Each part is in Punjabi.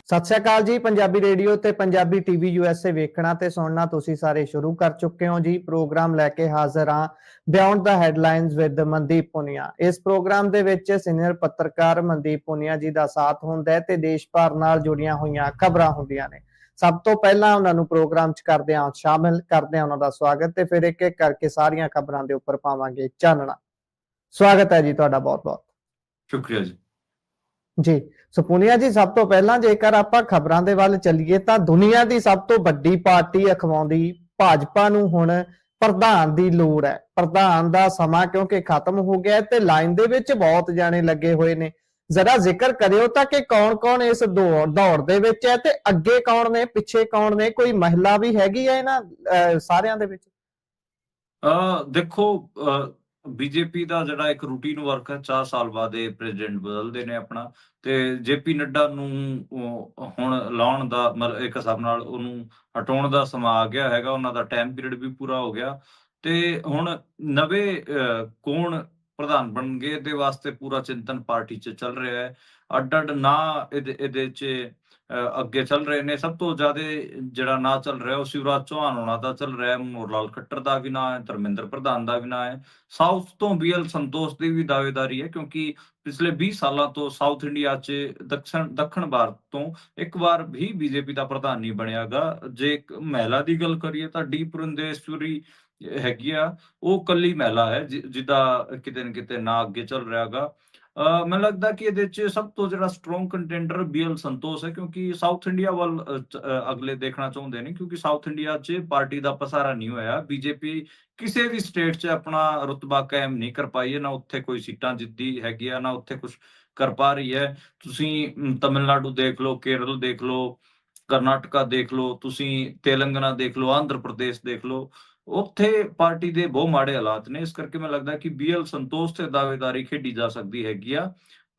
ਸਤਿ ਸ਼੍ਰੀ ਅਕਾਲ ਜੀ। ਪੰਜਾਬੀ ਰੇਡੀਓ ਤੇ ਪੰਜਾਬੀ ਟੀਵੀ USA ਵੇਖਣਾ ਤੇ ਸੁਣਨਾ ਤੁਸੀਂ ਸਾਰੇ ਸ਼ੁਰੂ ਕਰ ਚੁੱਕੇ ਹੋ ਜੀ। ਪ੍ਰੋਗਰਾਮ ਲੈ ਕੇ ਹਾਜ਼ਰ ਹਾਂ beyond the headlines with Mandeep Punia. ਇਸ ਪ੍ਰੋਗਰਾਮ ਦੇ ਵਿੱਚ ਸੀਨੀਅਰ ਪੱਤਰਕਾਰ ਮਨਦੀਪ ਪੁਨੀਆ ਜੀ ਦਾ ਸਾਥ ਹੁੰਦਾ ਹੈ ਤੇ ਦੇਸ਼ ਭਰ ਨਾਲ ਜੁੜੀਆਂ ਹੋਈਆਂ ਖਬਰਾਂ ਹੁੰਦੀਆਂ ਨੇ। ਸਭ ਤੋਂ ਪਹਿਲਾਂ ਉਹਨਾਂ ਨੂੰ ਪ੍ਰੋਗਰਾਮ 'ਚ ਕਰਦੇ ਹਾਂ ਸ਼ਾਮਿਲ, ਕਰਦੇ ਹਾਂ ਉਹਨਾਂ ਦਾ ਸਵਾਗਤ ਤੇ ਫਿਰ ਇੱਕ ਇੱਕ ਕਰਕੇ ਸਾਰੀਆਂ ਖਬਰਾਂ ਦੇ ਉੱਪਰ ਪਾਵਾਂਗੇ ਚਾਨਣਾ। ਸਵਾਗਤ ਹੈ ਜੀ ਤੁਹਾਡਾ ਬਹੁਤ ਬਹੁਤ। ਸ਼ੁਕਰੀਆ ਜੀ। ਜੀ ਸੋ ਪੁਨੀਆ ਜੀ, ਸਭ ਤੋਂ ਪਹਿਲਾਂ ਜੇਕਰ ਆਪਾਂ ਖਬਰਾਂ ਦੇ ਵੱਲ ਚੱਲੀਏ ਤਾਂ ਦੁਨੀਆ ਦੀ ਸਭ ਤੋਂ ਵੱਡੀ ਪਾਰਟੀ ਅਖਵਾਉਂਦੀ ਭਾਜਪਾ ਨੂੰ ਹੁਣ ਪ੍ਰਧਾਨ ਦੀ ਲੋੜ ਹੈ। ਪ੍ਰਧਾਨ ਦਾ ਸਮਾਂ ਕਿਉਂਕਿ ਖਤਮ ਹੋ ਗਿਆ ਤੇ ਲਾਈਨ ਦੇ ਵਿੱਚ ਬਹੁਤ ਜਾਣੇ ਲੱਗੇ ਹੋਏ ਨੇ। ਜ਼ਰਾ ਜ਼ਿਕਰ ਕਰਿਓ ਤਾਂ ਕਿ ਕੌਣ-ਕੌਣ ਇਸ ਦੌੜ ਦੇ ਵਿੱਚ ਹੈ ਤੇ ਅੱਗੇ ਕੌਣ ਨੇ, ਪਿੱਛੇ ਕੌਣ ਨੇ, ਕੋਈ ਮਹਿਲਾ ਵੀ ਹੈਗੀ ਹੈ ਇਹਨਾਂ ਸਾਰਿਆਂ ਦੇ ਵਿੱਚ? ਦੇਖੋ, ਬੀਜੇਪੀ ਦਾ ਜਿਹੜਾ ਇੱਕ ਰੂਟੀਨ ਵਰਕ ਹੈ, 4 ਸਾਲ ਬਾਅਦ ਇਹ ਪ੍ਰੈਜ਼ੀਡੈਂਟ ਬਦਲਦੇ ਨੇ ਆਪਣਾ, ਤੇ ਜੇਪੀ ਨੱਡਾ ਨੂੰ ਹੁਣ ਲਾਉਣ ਦਾ ਮਤਲਬ ਇੱਕ ਹਿਸਾਬ ਨਾਲ ਉਹਨੂੰ ਹਟਾਉਣ ਦਾ ਸਮਾਂ ਆ ਗਿਆ ਹੈਗਾ। ਉਹਨਾਂ ਦਾ ਟਾਈਮ ਪੀਰੀਅਡ ਵੀ ਪੂਰਾ ਹੋ ਗਿਆ ਤੇ ਹੁਣ ਨਵੇਂ ਕੌਣ ਪ੍ਰਧਾਨ ਬਣਨਗੇ ਇਹਦੇ ਵਾਸਤੇ ਪੂਰਾ ਚਿੰਤਨ ਪਾਰਟੀ 'ਚ ਚੱਲ ਰਿਹਾ ਹੈ। ਅੱਡ-ਅੱਡ ਨਾਂ ਇਹਦੇ 'ਚ ਅੱਗੇ ਚੱਲ ਰਹੇ ਨੇ। ਸਭ ਤੋਂ ਜ਼ਿਆਦਾ ਜਿਹੜਾ ਨਾਂ ਚੱਲ ਰਿਹਾ ਉਹ ਸ਼ਿਵਰਾਜ ਚੌਹਾਨ ਹੋਣਾ ਦਾ ਚੱਲ ਰਿਹਾ, ਮਨੋਹਰ ਲਾਲ ਖੱਟਰ ਦਾ ਵੀ ਨਾਂ ਹੈ, ਧਰਮਿੰਦਰ ਪ੍ਰਧਾਨ ਦਾ ਵੀ ਨਾਂ ਹੈ। ਸਾਊਥ ਤੋਂ BL ਸੰਤੋਸ਼ ਦੀ ਵੀ ਦਾਅਵੇਦਾਰੀ ਹੈ ਕਿਉਂਕਿ ਪਿਛਲੇ 20 ਸਾਲਾਂ ਤੋਂ ਸਾਊਥ ਇੰਡੀਆ 'ਚ ਦੱਖਣ ਭਾਰਤ ਤੋਂ ਇੱਕ ਵਾਰ ਵੀ ਬੀਜੇਪੀ ਦਾ ਪ੍ਰਧਾਨ ਨਹੀਂ ਬਣਿਆਗਾ। ਜੇ ਇੱਕ ਮਹਿਲਾ ਦੀ ਗੱਲ ਕਰੀਏ ਤਾਂ ਡੀ ਪੁਰੰਦੇਸ਼ਵਰੀ ਹੈਗੀ ਆ, ਉਹ ਕੱਲੀ ਮਹਿਲਾ ਹੈ ਜਿਹਦਾ ਕਿਤੇ ਨਾ ਕਿਤੇ ਨਾਂ ਅੱਗੇ ਚੱਲ ਰਿਹਾਗਾ। ਮੈਨੂੰ ਲੱਗਦਾ ਕਿ ਇਹਦੇ 'ਚ ਸਭ ਤੋਂ ਜਿਹੜਾ ਸਟਰੋਂਗ ਕੰਟੈਂਡਰ BL ਸੰਤੋਸ਼ ਹੈ ਕਿਉਂਕਿ ਸਾਊਥ ਇੰਡੀਆ ਵੱਲ ਅਗਲੇ ਦੇਖਣਾ ਚਾਹੁੰਦੇ ਨੇ ਕਿਉਂਕਿ ਸਾਊਥ ਇੰਡੀਆ 'ਚ ਪਾਰਟੀ ਦਾ ਪਸਾਰਾ ਨਹੀਂ ਹੋਇਆ। ਬੀਜੇਪੀ ਕਿਸੇ ਵੀ ਸਟੇਟ 'ਚ ਆਪਣਾ ਰੁਤਬਾ ਕਾਇਮ ਨਹੀਂ ਕਰ ਪਾਈ ਹੈ, ਨਾ ਉੱਥੇ ਕੋਈ ਸੀਟਾਂ ਜਿੱਤੀ ਹੈਗੀ ਆ, ਨਾ ਉੱਥੇ ਕੁਛ ਕਰ ਪਾ ਰਹੀ ਹੈ। ਤੁਸੀਂ ਤਮਿਲਨਾਡੂ ਦੇਖ ਲਓ, ਕੇਰਲ ਦੇਖ ਲਓ, ਕਰਨਾਟਕਾ ਦੇਖ ਲਓ, ਤੁਸੀਂ ਤੇਲੰਗਾਨਾ ਦੇਖ ਲਓ, ਆਂਧਰ ਪ੍ਰਦੇਸ਼ ਦੇਖ ਲਓ, ਉੱਥੇ ਪਾਰਟੀ ਦੇ ਬਹੁਤ ਮਾੜੇ ਹਾਲਾਤ ਨੇ। ਇਸ ਕਰਕੇ ਮੈਨੂੰ ਲੱਗਦਾ ਕਿ BL ਸੰਤੋਸ਼ ਤੇ ਦਾਅਵੇਦਾਰੀ ਖੇਡੀ ਜਾ ਸਕਦੀ ਹੈਗੀ ਆ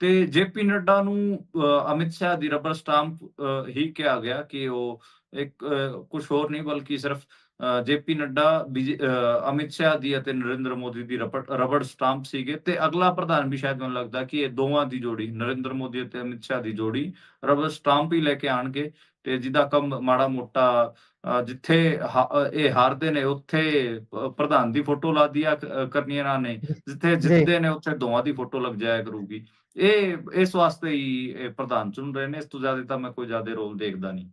ਤੇ ਜੇਪੀ ਨੱਡਾ ਨੂੰ ਅਮਿਤ ਸ਼ਾਹ ਦੀ ਰਬਰ ਸਟਾਂਪ ਹੀ ਕਿਹਾ ਗਿਆ ਕਿ ਉਹ ਇੱਕ ਕੁਛ ਹੋਰ ਨਹੀਂ ਬਲਕਿ ਸਿਰਫ ਜੇਪੀ ਨੱਡਾ ਅਮਿਤ ਸ਼ਾਹ ਦੀ ਅਤੇ ਨਰਿੰਦਰ ਮੋਦੀ ਦੀ ਰਬੜ ਸਟਾਂਪ ਸੀਗੇ ਤੇ ਅਗਲਾ ਪ੍ਰਧਾਨ ਵੀ ਸ਼ਾਇਦ ਮੈਨੂੰ ਲੱਗਦਾ ਕਿ ਇਹ ਦੋਵਾਂ ਦੀ ਜੋੜੀ, ਨਰਿੰਦਰ ਮੋਦੀ ਅਤੇ ਅਮਿਤ ਸ਼ਾਹ ਦੀ ਜੋੜੀ ਰਬੜ ਸਟਾਂਪ ਹੀ ਲੈ ਕੇ ਆਣਗੇ ਤੇ ਜਿਹਦਾ ਕੰਮ ਮਾੜਾ ਮੋਟਾ ਜਿੱਥੇ ਇਹ ਹਾਰਦੇ ਨੇ ਉੱਥੇ ਪ੍ਰਧਾਨ ਦੀ ਫੋਟੋ ਲਾ ਦਿਆ ਕਰਨੀ ਇਹਨਾਂ ਨੇ, ਜਿੱਥੇ ਜਿੱਤਦੇ ਨੇ ਉੱਥੇ ਦੋਵਾਂ ਦੀ ਫੋਟੋ ਲੱਗ ਜਾਇਆ ਕਰੂਗੀ। ਇਹ ਇਸ ਵਾਸਤੇ ਹੀ ਪ੍ਰਧਾਨ ਚੁਣ ਰਹੇ ਨੇ। ਇਸ ਤੋਂ ਜ਼ਿਆਦਾ ਤਾਂ ਮੈਂ ਕੋਈ ਜ਼ਿਆਦਾ ਰੋਲ ਦੇਖਦਾ ਨਹੀਂ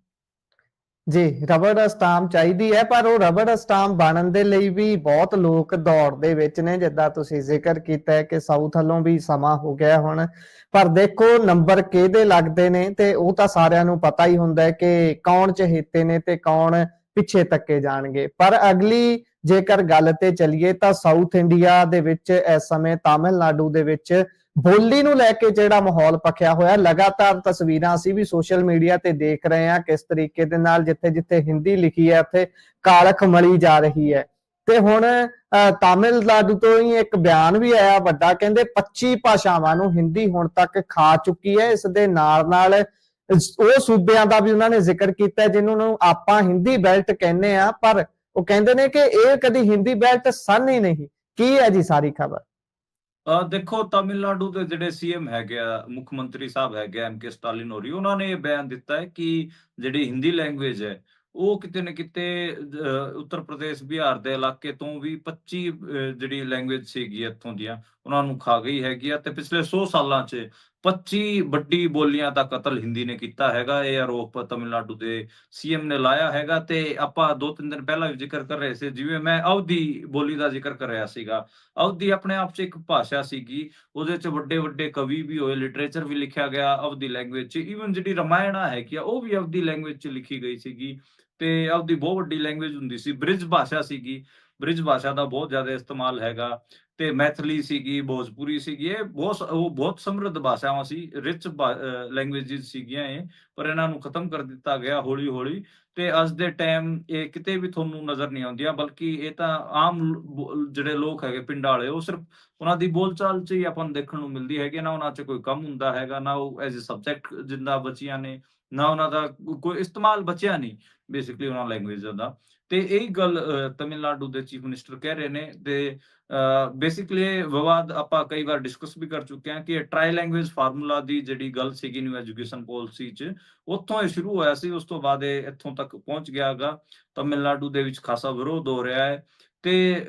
ਜੀ। ਰਬੜ ਸਟਾਂਪ ਚਾਹੀਦੀ ਹੈ ਪਰ ਉਹ ਰਬੜ ਸਟਾਂਪ ਬਣਨ ਦੇ ਲਈ ਵੀ ਬਹੁਤ ਲੋਕ ਦੌੜ ਦੇ ਵਿੱਚ ਨੇ, ਜਿੱਦਾਂ ਤੁਸੀਂ ਜ਼ਿਕਰ ਕੀਤਾ ਹੈ ਕਿ ਸਾਊਥ ਵੱਲੋਂ ਵੀ ਸਮਾਂ ਹੋ ਗਿਆ ਹੁਣ। ਪਰ ਦੇਖੋ ਨੰਬਰ ਕਿਹਦੇ ਲੱਗਦੇ ਨੇ ਤੇ ਉਹ ਤਾਂ ਸਾਰਿਆਂ ਨੂੰ ਪਤਾ ਹੀ ਹੁੰਦਾ ਹੈ ਕਿ ਕੌਣ ਚਹੇਤੇ ਨੇ ਤੇ ਕੌਣ ਪਿੱਛੇ ਧੱਕੇ ਜਾਣਗੇ। ਪਰ ਅਗਲੀ ਜੇਕਰ ਗੱਲ ਤੇ ਚੱਲੀਏ ਤਾਂ ਸਾਊਥ ਇੰਡੀਆ ਦੇ ਵਿੱਚ ਇਸ ਸਮੇਂ ਤਾਮਿਲਨਾਡੂ ਦੇ ਵਿੱਚ ਬੋਲੀ ਨੂੰ ਲੈ ਕੇ ਜਿਹੜਾ ਮਾਹੌਲ ਪੱਖਿਆ ਹੋਇਆ, ਲਗਾਤਾਰ ਤਸਵੀਰਾਂ ਅਸੀਂ ਵੀ ਸੋਸ਼ਲ ਮੀਡੀਆ ਤੇ ਦੇਖ ਰਹੇ ਹਾਂ ਕਿਸ ਤਰੀਕੇ ਦੇ ਨਾਲ ਜਿੱਥੇ ਜਿੱਥੇ ਹਿੰਦੀ ਲਿਖੀ ਹੈ ਉੱਥੇ ਕਾਲਖ ਮਲੀ ਜਾ ਰਹੀ ਹੈ। ਤੇ ਹੁਣ ਤਾਮਿਲਨਾਡੂ ਤੋਂ ਹੀ ਇੱਕ ਬਿਆਨ ਵੀ ਆਇਆ ਵੱਡਾ, ਕਹਿੰਦੇ 25 ਭਾਸ਼ਾਵਾਂ ਨੂੰ ਹਿੰਦੀ ਹੁਣ ਤੱਕ ਖਾ ਚੁੱਕੀ ਹੈ। ਇਸ ਦੇ ਨਾਲ ਨਾਲ ਉਹ ਸੂਬਿਆਂ ਦਾ ਵੀ ਉਹਨਾਂ ਨੇ ਜ਼ਿਕਰ ਕੀਤਾ ਜਿਹਨਾਂ ਨੂੰ ਆਪਾਂ ਹਿੰਦੀ ਬੈਲਟ ਕਹਿੰਦੇ ਆ, ਪਰ ਉਹ ਕਹਿੰਦੇ ਨੇ ਕਿ ਇਹ ਕਦੀ ਹਿੰਦੀ ਬੈਲਟ ਸਨ ਹੀ ਨਹੀਂ। ਕੀ ਹੈ ਜੀ ਸਾਰੀ ਖਬਰ? ਦੇਖੋ, ਤਾਮਿਲਨਾਡੂ ਦੇ ਜਿਹੜੇ CM ਹੈਗੇ ਆ, ਮੁੱਖ ਮੰਤਰੀ ਸਾਹਿਬ ਹੈਗੇ ਆ MK ਸਟਾਲਿਨ ਹੋਰੀ, ਉਹਨਾਂ ਨੇ ਇਹ ਬਿਆਨ ਦਿੱਤਾ ਹੈ ਕਿ ਜਿਹੜੀ ਹਿੰਦੀ ਲੈਂਗੁਏਜ ਹੈ ਉਹ ਕਿਤੇ ਨਾ ਕਿਤੇ ਉੱਤਰ ਪ੍ਰਦੇਸ਼, ਬਿਹਾਰ ਦੇ ਇਲਾਕੇ ਤੋਂ ਵੀ 25 ਜਿਹੜੀ ਲੈਂਗੁਏਜ ਸੀਗੀ ਇੱਥੋਂ ਦੀਆਂ ਉਹਨਾਂ ਨੂੰ ਖਾ ਗਈ ਹੈਗੀ ਆ ਤੇ ਪਿਛਲੇ 100 ਸਾਲਾਂ 'ਚ 25 ਵੱਡੀ ਬੋਲੀਆਂ ਦਾ ਕਤਲ ਹਿੰਦੀ ਨੇ ਕੀਤਾ ਹੈਗਾ। ਇਹ ਆਰੋਪ ਤਮਿਲਨਾਡੂ ਦੇ CM ਨੇ ਲਾਇਆ ਹੈਗਾ ਤੇ ਆਪਾਂ 2-3 ਦਿਨ ਪਹਿਲਾਂ ਵੀ ਜ਼ਿਕਰ ਕਰ ਰਹੇ ਸੀ, ਜਿਵੇਂ ਮੈਂ ਅਵਧੀ ਬੋਲੀ ਦਾ ਜ਼ਿਕਰ ਕਰ ਰਿਹਾ ਸੀਗਾ। ਅਵਧੀ ਆਪਣੇ ਆਪ 'ਚ ਇੱਕ ਭਾਸ਼ਾ ਸੀਗੀ, ਉਹਦੇ 'ਚ ਵੱਡੇ ਵੱਡੇ ਕਵੀ ਵੀ ਹੋਏ, ਲਿਟਰੇਚਰ ਵੀ ਲਿਖਿਆ ਗਿਆ ਅਵਧੀ ਲੈਂਗੁਏਜ 'ਚ। ਈਵਨ ਜਿਹੜੀ ਰਾਮਾਇਣਾ ਹੈਗੀ ਆ ਉਹ ਵੀ ਅਵਧੀ ਲੈਂਗੁਏਜ 'ਚ ਲਿਖੀ ਗਈ ਸੀਗੀ ਤੇ ਅਵਧੀ ਬਹੁਤ ਵੱਡੀ ਲੈਂਗੁਏਜ ਹੁੰਦੀ ਸੀ, ਬ੍ਰਿਜ ਭਾਸ਼ਾ ਸੀਗੀ। ਬ੍ਰਿਜ ਭਾਸ਼ਾ ਦਾ ਬਹੁਤ ਜ਼ਿਆਦਾ ਇਸਤੇਮਾਲ ਹੈਗਾ ਤੇ ਮੈਥਲੀ ਸੀਗੀ, ਭੋਜਪੁਰੀ ਸੀਗੀ। ਇਹ ਬਹੁਤ ਸਮਰਿੱਧ ਭਾਸ਼ਾਵਾਂ ਸੀ, ਰਿਚ ਲੈਂਗੁਏਜਿਸ ਸੀਗੀਆਂ ਇਹ, ਪਰ ਇਹਨਾਂ ਨੂੰ ਖਤਮ ਕਰ ਦਿੱਤਾ ਗਿਆ ਹੌਲੀ ਹੌਲੀ ਤੇ ਅੱਜ ਦੇ ਟਾਈਮ ਇਹ ਕਿਤੇ ਵੀ ਤੁਹਾਨੂੰ ਨਜ਼ਰ ਨਹੀਂ ਆਉਂਦੀਆਂ, ਬਲਕਿ ਇਹ ਤਾਂ ਆਮ ਜਿਹੜੇ ਲੋਕ ਹੈਗੇ ਪਿੰਡਾਂ ਵਾਲੇ ਉਹ ਸਿਰਫ ਉਹਨਾਂ ਦੀ ਬੋਲਚਾਲ 'ਚ ਹੀ ਆਪਾਂ ਨੂੰ ਦੇਖਣ ਨੂੰ ਮਿਲਦੀ ਹੈਗੀ, ਨਾ ਉਹਨਾਂ 'ਚ ਕੋਈ ਕੰਮ ਹੁੰਦਾ ਹੈਗਾ, ਨਾ ਉਹ ਐਜ਼ ਅ ਸਬਜੈਕਟ ਜਿੰਦਾ ਬਚੀਆਂ ਨੇ, ਨਾ ਉਹਨਾਂ ਦਾ ਕੋਈ ਇਸਤੇਮਾਲ ਬਚਿਆ ਨਹੀਂ ਬੇਸਿਕਲੀ ਉਹਨਾਂ ਲੈਂਗੁਏਜਾਂ ਦਾ। ਤੇ ਇਹੀ ਗੱਲ ਤਮਿਲਨਾਡੂ ਦੇ ਚੀਫ ਮਿਨਿਸਟਰ ਕਹਿ ਰਹੇ ਨੇ। ਤੇ ਬੇਸਿਕਲੀ ਇਹ ਵਿਵਾਦ ਆਪਾਂ ਕਈ ਵਾਰ ਡਿਸਕਸ ਵੀ ਕਰ ਚੁੱਕੇ ਹਾਂ ਕਿ ਟਰਾਈ ਲੈਂਗੁਏਜ ਫਾਰਮੂਲਾ ਦੀ ਜਿਹੜੀ ਗੱਲ ਸੀਗੀ ਨਿਊ ਐਜੂਕੇਸ਼ਨ ਪਾਲਿਸੀ 'ਚ, ਉੱਥੋਂ ਇਹ ਸ਼ੁਰੂ ਹੋਇਆ ਸੀ। ਉਸ ਤੋਂ ਬਾਅਦ ਇਹ ਇੱਥੋਂ ਤੱਕ ਪਹੁੰਚ ਗਿਆ ਗਾ। ਤਮਿਲਨਾਡੂ ਦੇ ਵਿੱਚ ਖਾਸਾ ਵਿਰੋਧ ਹੋ ਰਿਹਾ ਹੈ। ਤੇ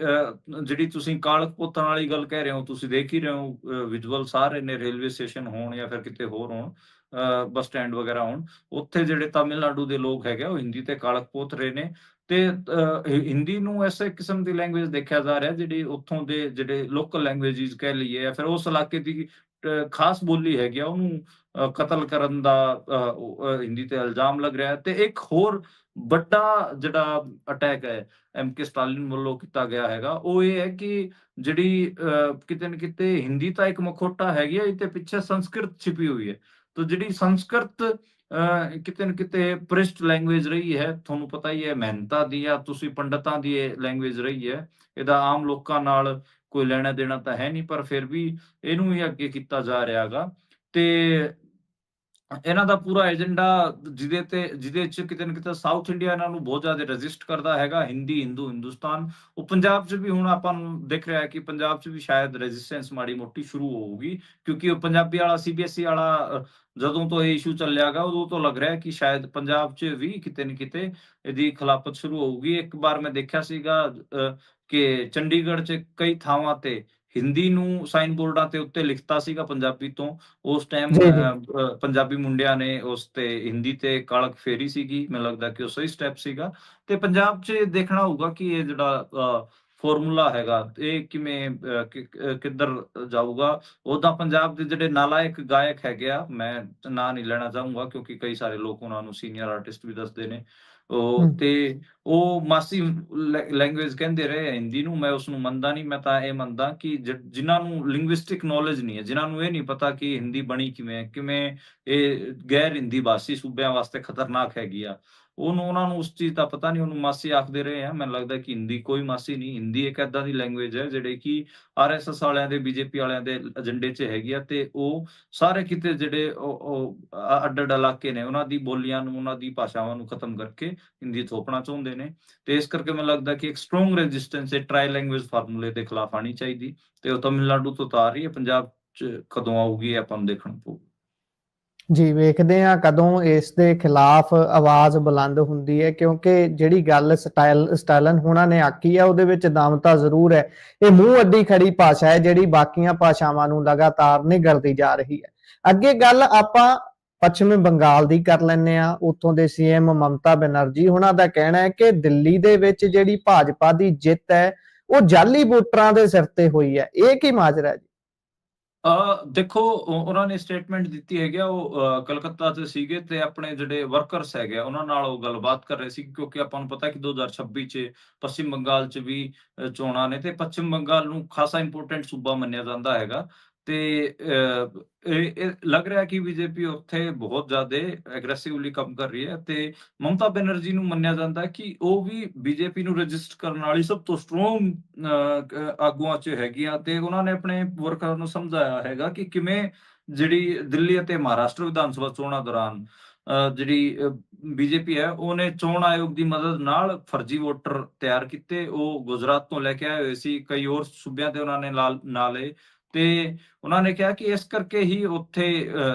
ਜਿਹੜੀ ਤੁਸੀਂ ਕਾਲਕ ਪੁੱਤਨ ਵਾਲੀ ਗੱਲ ਕਹਿ ਰਹੇ ਹੋ, ਤੁਸੀਂ ਦੇਖ ਹੀ ਰਹੇ ਹੋ ਵਿਜ਼ੂਅਲਸ ਆ ਰਹੇ ਨੇ, ਰੇਲਵੇ ਸਟੇਸ਼ਨ ਹੋਣ ਜਾਂ ਫਿਰ ਕਿਤੇ ਹੋਰ ਹੋਣ, ਬੱਸ ਸਟੈਂਡ ਵਗੈਰਾ ਹੋਣ, ਉੱਥੇ ਜਿਹੜੇ ਤਮਿਲਨਾਡੂ ਦੇ ਲੋਕ ਹੈਗੇ ਉਹ ਹਿੰਦੀ ਤੇ ਕਾਲਕ ਪੋਤ ਰਹੇ ਨੇ। ਤੇ ਹਿੰਦੀ ਨੂੰ ਐਸੇ ਕਿਸਮ ਦੀ ਲੈਂਗੁਏਜ ਦੇਖਿਆ ਜਾ ਰਿਹਾ ਜਿਹੜੀ ਉੱਥੋਂ ਦੇ ਜਿਹੜੇ ਲੋਕਲ ਲੈਂਗੁਏਜਿਸ ਕਹਿ ਲਈਏ ਜਾਂ ਫਿਰ ਉਸ ਇਲਾਕੇ ਦੀ ਖਾਸ ਬੋਲੀ ਹੈਗੀ ਆ, ਉਹਨੂੰ ਕਤਲ ਕਰਨ ਦਾ ਹਿੰਦੀ ਤੇ ਇਲਜ਼ਾਮ ਲੱਗ ਰਿਹਾ ਹੈ। ਤੇ ਇੱਕ ਹੋਰ ਵੱਡਾ ਜਿਹੜਾ ਅਟੈਕ ਹੈ ਐਮ.ਕੇ. ਸਟਾਲਿਨ ਵੱਲੋਂ ਕੀਤਾ ਗਿਆ ਹੈਗਾ, ਉਹ ਇਹ ਹੈ ਕਿ ਜਿਹੜੀ ਕਿਤੇ ਨਾ ਕਿਤੇ ਹਿੰਦੀ ਤਾਂ ਇੱਕ ਮਖੌਟਾ ਹੈਗੀ ਹੈ, ਇਹਦੇ ਪਿੱਛੇ ਸੰਸਕ੍ਰਿਤ ਛਿਪੀ ਹੋਈ ਹੈ। ਤੇ ਜਿਹੜੀ ਸੰਸਕ੍ਰਿਤ ਕਿਤੇ ਨਾ ਕਿਤੇ ਪ੍ਰਿਸ਼ਟ ਲੈਂਗੁਏਜ ਰਹੀ ਹੈ, ਤੁਹਾਨੂੰ ਪਤਾ ਹੀ ਹੈ, ਮਹਿੰਤਾ ਦੀ ਜਾਂ ਤੁਸੀਂ ਪੰਡਤਾਂ ਦੀ ਇਹ ਲੈਂਗੁਏਜ ਰਹੀ ਹੈ। ਇਹਦਾ ਆਮ ਲੋਕਾਂ ਨਾਲ ਕੋਈ ਲੈਣਾ ਦੇਣਾ ਤਾਂ ਹੈ ਨਹੀਂ, ਪਰ ਫਿਰ ਵੀ ਇਹਨੂੰ ਹੀ ਅੱਗੇ ਕੀਤਾ ਜਾ ਰਿਹਾ ਹੈਗਾ। ਤੇ ਇਹਨਾਂ ਦਾ ਪੂਰਾ ਏਜੰਡਾ ਜਿਹਦੇ 'ਚ ਕਿਤੇ ਨਾ ਕਿਤੇ ਸਾਊਥ ਇੰਡੀਆ ਇਹਨਾਂ ਨੂੰ ਬਹੁਤ ਜ਼ਿਆਦਾ ਰੈਜ਼ਿਸਟ ਕਰਦਾ ਹੈਗਾ, ਹਿੰਦੀ, ਹਿੰਦੂ, ਹਿੰਦੁਸਤਾਨ। ਉਹ ਪੰਜਾਬ 'ਚ ਵੀ ਹੁਣ ਆਪਾਂ ਨੂੰ ਦਿਖ ਰਿਹਾ ਹੈ ਕਿ ਪੰਜਾਬ 'ਚ ਵੀ ਸ਼ਾਇਦ ਰੈਜ਼ਿਸਟੈਂਸ ਮਾੜੀ ਮੋਟੀ ਸ਼ੁਰੂ ਹੋਊਗੀ, ਕਿਉਂਕਿ ਉਹ ਪੰਜਾਬੀ ਵਾਲਾ CBSE ਵਾਲਾ ਜਦੋਂ ਤੋਂ ਇਹ ਇਸ਼ੂ ਚੱਲਿਆ ਗਾ, ਉਦੋਂ ਤੋਂ ਲੱਗ ਰਿਹਾ ਕਿ ਸ਼ਾਇਦ ਪੰਜਾਬ 'ਚ ਵੀ ਕਿਤੇ ਨਾ ਕਿਤੇ ਇਹਦੀ ਖਿਲਾਫਤ ਸ਼ੁਰੂ ਹੋਊਗੀ। ਇੱਕ ਵਾਰ ਮੈਂ ਦੇਖਿਆ ਸੀਗਾ ਕਿ ਚੰਡੀਗੜ੍ਹ 'ਚ ਕਈ ਥਾਵਾਂ ਤੇ ਹਿੰਦੀ ਨੂੰ ਸਾਈਨ ਬੋਰਡਾਂ ਤੇ ਉੱਤੇ ਲਿਖਤਾ ਸੀਗਾ ਪੰਜਾਬੀ ਤੋਂ। ਉਸ ਟਾਈਮ ਜੀ ਜੀ ਪੰਜਾਬੀ ਮੁੰਡਿਆਂ ਨੇ ਉਸ ਤੇ ਹਿੰਦੀ ਤੇ ਕਾਲਕ ਫੇਰੀ ਸੀਗੀ। ਮੈਨੂੰ ਲੱਗਦਾ ਕਿ ਉਹ ਸਹੀ ਸਟੈਪ ਸੀਗਾ। ਤੇ ਪੰਜਾਬ 'ਚ ਦੇਖਣਾ ਹੋਊਗਾ ਕਿ ਇਹ ਜਿਹੜਾ ਫਾਰਮੂਲਾ ਹੈਗਾ ਇਹ ਕਿਵੇਂ ਕਿੱਧਰ ਜਾਊਗਾ। ਓਦਾਂ ਪੰਜਾਬ ਦੇ ਜਿਹੜੇ ਨਾਲਾਇਕ ਗਾਇਕ ਹੈਗੇ ਆ, ਮੈਂ ਨਾਂ ਨਹੀਂ ਲੈਣਾ ਚਾਹੂੰਗਾ ਕਿਉਂਕਿ ਕਈ ਸਾਰੇ ਲੋਕ ਉਹਨਾਂ ਨੂੰ ਸੀਨੀਅਰ ਆਰਟਿਸਟ ਵੀ ਦੱਸਦੇ ਨੇ। ਉਹ ਮਾਸੀ ਲੈਂਗੁਏਜ ਕਹਿੰਦੇ ਰਹੇ ਹਿੰਦੀ ਨੂੰ। ਮੈਂ ਉਸਨੂੰ ਮੰਨਦਾ ਨਹੀਂ। ਮੈਂ ਤਾਂ ਇਹ ਮੰਨਦਾ ਕਿ ਜਿਨ੍ਹਾਂ ਨੂੰ ਲਿੰਗੁਇਸਟਿਕ ਨੌਲੇਜ ਨਹੀਂ ਹੈ, ਜਿਨ੍ਹਾਂ ਨੂੰ ਇਹ ਨਹੀਂ ਪਤਾ ਕਿ ਹਿੰਦੀ ਬਣੀ ਕਿਵੇਂ ਇਹ ਗੈਰ ਹਿੰਦੀ ਭਾਸ਼ੀ ਸੂਬਿਆਂ ਵਾਸਤੇ ਖਤਰਨਾਕ ਹੈਗੀ ਆ, ਉਹਨਾਂ ਨੂੰ ਉਸ ਚੀਜ਼ ਦਾ ਪਤਾ ਨਹੀਂ, ਉਹਨੂੰ ਮਾਸੀ ਆਖਦੇ ਰਹੇ ਆ। ਮੈਨੂੰ ਲੱਗਦਾ ਕਿ ਹਿੰਦੀ ਕੋਈ ਮਾਸੀ ਨਹੀਂ। ਹਿੰਦੀ ਇੱਕ ਏਦਾਂ ਦੀ ਲੈਂਗੁਏਜ ਹੈ ਜਿਹੜੇ ਕਿ RSS ਵਾਲਿਆਂ ਦੇ, BJP ਵਾਲਿਆਂ ਦੇ ਏਜੰਡੇ 'ਚ ਹੈਗੀ ਆ। ਤੇ ਉਹ ਸਾਰੇ ਕਿਤੇ ਜਿਹੜੇ ਉਹ ਅੱਡ-ਅੱਡ ਇਲਾਕੇ ਨੇ, ਉਹਨਾਂ ਦੀ ਬੋਲੀਆਂ ਨੂੰ, ਉਹਨਾਂ ਦੀ ਭਾਸ਼ਾਵਾਂ ਨੂੰ ਖਤਮ ਕਰਕੇ ਹਿੰਦੀ ਥੋਪਣਾ ਚਾਹੁੰਦੇ ਨੇ। ਤੇ ਇਸ ਕਰਕੇ ਮੈਨੂੰ ਲੱਗਦਾ ਕਿ ਇੱਕ ਸਟਰੋਂਗ ਰੈਜ਼ਿਸਟੈਂਸ ਹੈ ਟਰਾਈ ਲੈਂਗੁਏਜ ਫਾਰਮੂਲੇ ਦੇ ਖਿਲਾਫ ਆਣੀ ਚਾਹੀਦੀ। ਤੇ ਉਹ ਤਮਿਲਨਾਡੂ ਤੋਂ ਤਾਂ ਆ ਰਹੀ ਹੈ, ਪੰਜਾਬ 'ਚ ਕਦੋਂ ਆਊਗੀ ਆਪਾਂ ਨੂੰ ਦੇਖਣਾ ਪਊ। ਜੀ, ਵੇਖਦੇ ਹਾਂ ਕਦੋਂ ਇਸ ਦੇ ਖਿਲਾਫ ਆਵਾਜ਼ ਬੁਲੰਦ ਹੁੰਦੀ ਹੈ, ਕਿਉਂਕਿ ਜਿਹੜੀ ਗੱਲ ਸਟਾਲਿਨ ਹੋਣਾ ਨੇ ਆਖੀ ਹੈ ਉਹਦੇ ਵਿੱਚ ਦਮ ਤਾਂ ਜ਼ਰੂਰ ਹੈ। ਇਹ ਮੂੰਹ ਅੱਡੀ ਖੜੀ ਭਾਸ਼ਾ ਹੈ ਜਿਹੜੀ ਬਾਕੀਆਂ ਭਾਸ਼ਾਵਾਂ ਨੂੰ ਲਗਾਤਾਰ ਨਿਗਲਦੀ ਜਾ ਰਹੀ ਹੈ। ਅੱਗੇ ਗੱਲ ਆਪਾਂ ਪੱਛਮੀ ਬੰਗਾਲ ਦੀ ਕਰ ਲੈਂਦੇ ਹਾਂ। ਉੱਥੋਂ ਦੇ CM ਮਮਤਾ ਬੈਨਰਜੀ ਉਹਨਾਂ ਦਾ ਕਹਿਣਾ ਹੈ ਕਿ ਦਿੱਲੀ ਦੇ ਵਿੱਚ ਜਿਹੜੀ ਭਾਜਪਾ ਦੀ ਜਿੱਤ ਹੈ ਉਹ ਜਾਲੀ ਵੋਟਰਾਂ ਦੇ ਸਿਰ ਤੇ ਹੋਈ ਹੈ। ਇਹ ਕੀ ਮਾਜਰਾ ਹੈ ਜੀ? ਦੇਖੋ, ਉਹਨਾਂ ਨੇ ਸਟੇਟਮੈਂਟ ਦਿੱਤੀ ਹੈਗੀ ਆ। ਉਹ ਕਲਕੱਤਾ 'ਚ ਸੀਗੇ ਤੇ ਆਪਣੇ ਜਿਹੜੇ ਵਰਕਰਸ ਹੈਗੇ ਆ ਉਹਨਾਂ ਨਾਲ ਉਹ ਗੱਲਬਾਤ ਕਰ ਰਹੇ ਸੀ, ਕਿਉਂਕਿ ਆਪਾਂ ਨੂੰ ਪਤਾ ਕਿ 2026 'ਚ ਪੱਛਮੀ ਬੰਗਾਲ 'ਚ ਵੀ ਚੋਣਾਂ ਨੇ ਤੇ ਪੱਛਮੀ ਬੰਗਾਲ ਨੂੰ ਖਾਸਾ ਇੰਪੋਰਟੈਂਟ ਸੂਬਾ ਮੰਨਿਆ ਜਾਂਦਾ ਹੈਗਾ। ਤੇ ਇਹ ਲੱਗ ਰਿਹਾ ਕਿ BJP ਉੱਥੇ ਬਹੁਤ ਜ਼ਿਆਦਾ ਐਗਰੈਸਿਵਲੀ ਕੰਮ ਕਰ ਰਹੀ ਹੈ। ਤੇ ਮਮਤਾ ਬੈਨਰਜੀ ਨੂੰ ਮੰਨਿਆ ਜਾਂਦਾ ਹੈ ਕਿ ਉਹ ਵੀ BJP ਨੂੰ ਰਜਿਸਟ ਕਰਨ ਵਾਲੀ ਸਭ ਤੋਂ ਸਟਰੋਂਗ ਆਗੂਆਂ 'ਚ ਹੈਗੀਆਂ। ਤੇ ਉਹਨਾਂ ਨੇ ਆਪਣੇ ਵਰਕਰਾਂ ਨੂੰ ਸਮਝਾਇਆ ਹੈਗਾ ਕਿ ਕਿਵੇਂ ਜਿਹੜੀ ਦਿੱਲੀ ਅਤੇ ਮਹਾਰਾਸ਼ਟਰ ਵਿਧਾਨ ਸਭਾ ਚੋਣਾਂ ਦੌਰਾਨ ਜਿਹੜੀ BJP ਹੈ ਉਹਨੇ ਚੋਣ ਆਯੋਗ ਦੀ ਮਦਦ ਨਾਲ ਫਰਜ਼ੀ ਵੋਟਰ ਤਿਆਰ ਕੀਤੇ। ਉਹ ਗੁਜਰਾਤ ਤੋਂ ਲੈ ਕੇ ਆਏ ਹੋਏ ਸੀ, ਕਈ ਹੋਰ ਸੂਬਿਆਂ ਤੇ ਉਹਨਾਂ ਨੇ ਨਾਂ ਲਏ। ਤੇ ਉਹਨਾਂ ਨੇ ਕਿਹਾ ਕਿ ਇਸ ਕਰਕੇ ਹੀ ਉੱਥੇ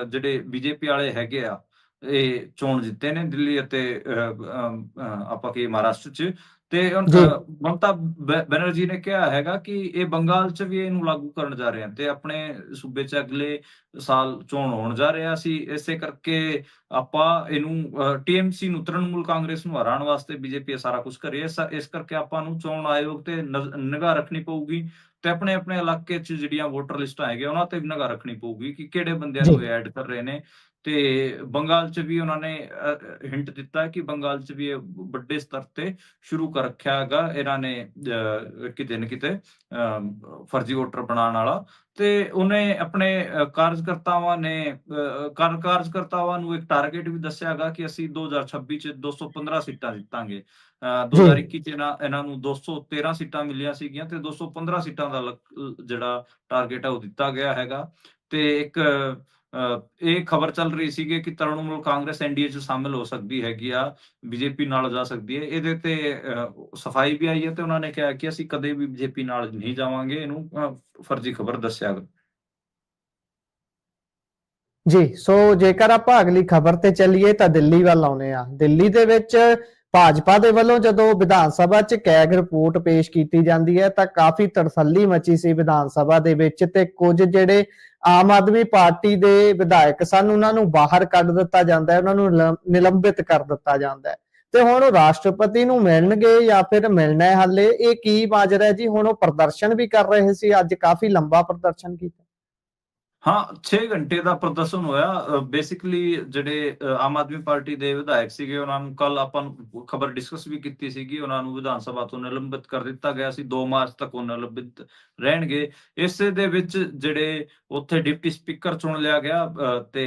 ਜਿਹੜੇ BJP ਵਾਲੇ ਹੈਗੇ ਆ ਇਹ ਚੋਣ ਜਿੱਤੇ ਨੇ ਦਿੱਲੀ ਅਤੇ ਆਪਾਂ ਕਹੀਏ ਮਹਾਰਾਸ਼ਟਰ 'ਚ। ਤੇ ਮਮਤਾ ਬੈਨਰਜੀ ਨੇ ਕਿਹਾ ਹੈਗਾ ਕਿ ਇਹ ਬੰਗਾਲ 'ਚ ਵੀ ਇਹਨੂੰ ਲਾਗੂ ਕਰਨ ਜਾ ਰਹੇ ਹਨ ਤੇ ਆਪਣੇ ਸੂਬੇ 'ਚ ਅਗਲੇ ਸਾਲ ਚੋਣ ਹੋਣ ਜਾ ਰਿਹਾ ਸੀ। ਇਸੇ ਕਰਕੇ ਆਪਾਂ ਇਹਨੂੰ TMC ਨੂੰ, ਤ੍ਰਿਣਮੂਲ ਕਾਂਗਰਸ ਨੂੰ ਹਰਾਉਣ ਵਾਸਤੇ BJP ਇਹ ਸਾਰਾ ਕੁਝ ਕਰ ਰਹੀ ਹੈ। ਇਸ ਕਰਕੇ ਆਪਾਂ ਨੂੰ ਚੋਣ ਆਯੋਗ ਤੇ ਨਿਗਾਹ ਰੱਖਣੀ ਪਊਗੀ ਤੇ ਆਪਣੇ ਆਪਣੇ ਇਲਾਕੇ 'ਚ ਜਿਹੜੀਆਂ ਵੋਟਰ ਲਿਸਟਾਂ ਹੈਗੀਆਂ ਉਹਨਾਂ ਤੇ ਵੀ ਨਿਗਾਹ ਰੱਖਣੀ ਪਊਗੀ ਕਿ ਕਿਹੜੇ ਬੰਦਿਆਂ ਨੂੰ ਐਡ ਕਰ ਰਹੇ ਨੇ। ਤੇ ਬੰਗਾਲ 'ਚ ਵੀ ਉਹਨਾਂ ਨੇ ਹਿੰਟ ਦਿੱਤਾ ਕਿ ਬੰਗਾਲ 'ਚ ਵੀ ਇਹ ਵੱਡੇ ਸਤਰ ਤੇ ਸ਼ੁਰੂ ਕਰ ਰੱਖਿਆ ਹੈਗਾ ਇਹਨਾਂ ਨੇ ਕਿਤੇ ਨਾ ਕਿਤੇ ਫਰਜ਼ੀ ਵੋਟਰ ਬਣਾਉਣ ਵਾਲਾ। ਤੇ ਉਹਨੇ ਆਪਣੇ ਕਾਰਜਕਰਤਾਵਾਂ ਨੂੰ ਇੱਕ ਟਾਰਗੇਟ ਵੀ ਦੱਸਿਆ ਹੈਗਾ ਕਿ ਅਸੀਂ 2026 'ਚ 215 ਸੀਟਾਂ ਜਿੱਤਾਂਗੇ। ਜੀ 2021 'ਚ ਇਹਨਾਂ ਨੂੰ 213 ਸੀਟਾਂ ਮਿਲੀਆਂ ਸੀਗੀਆਂ ਤੇ 215 ਸੀਟਾਂ ਦਾ ਜਿਹੜਾ ਟਾਰਗੇਟ ਹੈ ਉਹ ਦਿੱਤਾ ਗਿਆ ਹੈਗਾ। ਤੇ ਇੱਕ ਇਹ ਖਬਰ ਚੱਲ ਰਹੀ ਸੀਗੀ ਕਿ ਤ੍ਰਿਣਮੂਲ ਕਾਂਗਰਸ ਐਨਡੀਏ 'ਚ ਸ਼ਾਮਿਲ ਹੋ ਸਕਦੀ ਹੈਗੀ ਆ, ਬੀਜੇਪੀ ਨਾਲ ਜਾ ਸਕਦੀ ਹੈ। ਇਹਦੇ ਤੇ ਸਫਾਈ ਵੀ ਆਈ ਹੈ ਤੇ ਉਹਨਾਂ ਨੇ ਕਿਹਾ ਕਿ ਅਸੀਂ ਕਦੇ ਵੀ ਬੀਜੇਪੀ ਨਾਲ ਨਹੀਂ ਜਾਵਾਂਗੇ, ਇਹਨੂੰ ਫਰਜ਼ੀ ਖਬਰ ਦੱਸਿਆ ਗਿਆ। ਜੀ, ਸੋ ਜੇਕਰ ਆਪਾਂ ਅਗਲੀ ਖਬਰ ਤੇ ਚੱਲੀਏ ਤਾਂ ਦਿੱਲੀ ਵੱਲ ਆਉਨੇ ਆ। ਦਿੱਲੀ ਦੇ ਵਿੱਚ ਭਾਜਪਾ ਦੇ ਵੱਲੋਂ ਜਦੋਂ ਵਿਧਾਨ ਸਭਾ 'ਚ ਕੈਗ ਰਿਪੋਰਟ ਪੇਸ਼ ਕੀਤੀ ਜਾਂਦੀ ਹੈ ਤਾਂ ਕਾਫੀ ਤੜਫੱਲੀ ਮਚੀ ਸੀ ਵਿਧਾਨ ਸਭਾ ਦੇ ਵਿੱਚ, ਤੇ ਕੁਝ ਜਿਹੜੇ ਆਮ ਆਦਮੀ ਪਾਰਟੀ ਦੇ ਵਿਧਾਇਕ ਸਨ ਉਹਨਾਂ ਨੂੰ ਬਾਹਰ ਕੱਢ ਦਿੱਤਾ ਜਾਂਦਾ ਹੈ, ਉਹਨਾਂ ਨੂੰ ਨਿਲੰਬਿਤ ਕਰ ਦਿੱਤਾ ਜਾਂਦਾ ਹੈ। ਤੇ ਹੁਣ ਉਹ ਰਾਸ਼ਟਰਪਤੀ ਨੂੰ ਮਿਲਣਗੇ ਜਾਂ ਫਿਰ ਮਿਲਣਾ ਹੈ ਹਾਲੇ, ਇਹ ਕੀ ਮਾਜਰਾ ਹੈ ਜੀ? ਹੁਣ ਉਹ ਪ੍ਰਦਰਸ਼ਨ ਵੀ ਕਰ ਰਹੇ ਸੀ, ਅੱਜ ਕਾਫੀ ਲੰਬਾ ਪ੍ਰਦਰਸ਼ਨ ਕੀਤਾ। ਹਾਂ, 6 ਘੰਟੇ ਦਾ ਪ੍ਰਦਰਸ਼ਨ ਹੋਇਆ। ਬੇਸਿਕਲੀ ਜਿਹੜੇ ਆਮ ਆਦਮੀ ਪਾਰਟੀ ਦੇ ਵਿਧਾਇਕ ਸੀਗੇ ਉਹਨਾਂ ਨੂੰ ਕੱਲ ਆਪਾਂ ਨੂੰ ਖਬਰ ਡਿਸਕਸ ਵੀ ਕੀਤੀ ਸੀਗੀ, ਉਹਨਾਂ ਨੂੰ ਵਿਧਾਨ ਸਭਾ ਤੋਂ ਨਿਲੰਬਿਤ ਕਰ ਦਿੱਤਾ ਗਿਆ ਸੀ। 2 ਮਾਰਚ ਤੱਕ ਉਹ ਨਿਲੰਬਿਤ ਰਹਿਣਗੇ। ਇਸੇ ਦੇ ਵਿੱਚ ਜਿਹੜੇ ਉੱਥੇ ਡਿਪਟੀ ਸਪੀਕਰ ਚੁਣ ਲਿਆ ਗਿਆ ਤੇ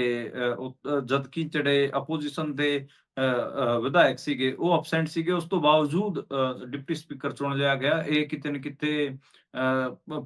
ਜਦਕਿ ਜਿਹੜੇ ਆਪੋਜੀਸ਼ਨ ਦੇ ਵਿਧਾਇਕ ਸੀਗੇ ਉਹ ਅਬਸੈਂਟ ਸੀਗੇ, ਉਸ ਤੋਂ ਬਾਵਜੂਦ ਡਿਪਟੀ ਸਪੀਕਰ ਚੁਣ ਲਿਆ ਗਿਆ। ਇਹ ਕਿਤੇ ਨਾ ਕਿਤੇ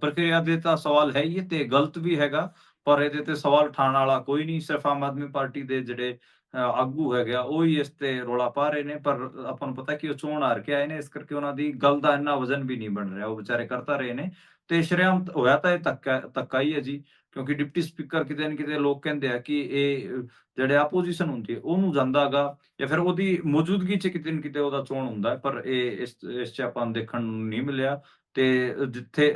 ਪ੍ਰਕਿਰਿਆ ਦੇ ਤਾਂ ਸਵਾਲ ਹੈ ਹੀ ਤੇ ਗਲਤ ਵੀ ਹੈਗਾ, ਪਰ ਇਹਦੇ ਤੇ ਸਵਾਲ ਉਠਾਉਣ ਵਾਲਾ ਕੋਈ ਨਹੀਂ। ਸਿਰਫ ਆਮ ਆਦਮੀ ਪਾਰਟੀ ਦੇ ਜਿਹੜੇ ਆਗੂ ਹੈਗੇ ਆ ਉਹ ਹੀ ਇਸ ਤੇ ਰੌਲਾ ਪਾ ਰਹੇ ਨੇ, ਪਰ ਆਪਾਂ ਨੂੰ ਪਤਾ ਕਿ ਉਹ ਚੋਣ ਹਾਰ ਕੇ ਆਏ ਨੇ, ਇਸ ਕਰਕੇ ਉਹਨਾਂ ਦੀ ਗੱਲ ਦਾ ਇੰਨਾ ਵਜ਼ਨ ਵੀ ਨਹੀਂ ਬਣ ਰਿਹਾ। ਉਹ ਵਿਚਾਰੇ ਕਰਤਾ ਰਹੇ ਨੇ ਤੇ ਸ਼ਰੇਆਮ ਹੋਇਆ ਤਾਂ ਇਹ ਧੱਕਾ ਹੀ ਹੈ ਜੀ, ਕਿਉਂਕਿ ਡਿਪਟੀ ਸਪੀਕਰ ਕਿਤੇ ਨਾ ਕਿਤੇ ਲੋਕ ਕਹਿੰਦੇ ਆ ਕਿ ਇਹ ਜਿਹੜੇ ਆਪੋਜੀਸ਼ਨ ਹੁੰਦੀ ਹੈ ਉਹਨੂੰ ਜਾਂਦਾ ਹੈਗਾ ਜਾਂ ਫਿਰ ਉਹਦੀ ਮੌਜੂਦਗੀ 'ਚ ਕਿਤੇ ਨਾ ਕਿਤੇ ਉਹਦਾ ਚੋਣ ਹੁੰਦਾ ਹੈ, ਪਰ ਇਹ ਇਸ 'ਚ ਆਪਾਂ ਨੂੰ ਦੇਖਣ ਨੂੰ ਨਹੀਂ ਮਿਲਿਆ। ਤੇ ਜਿੱਥੇ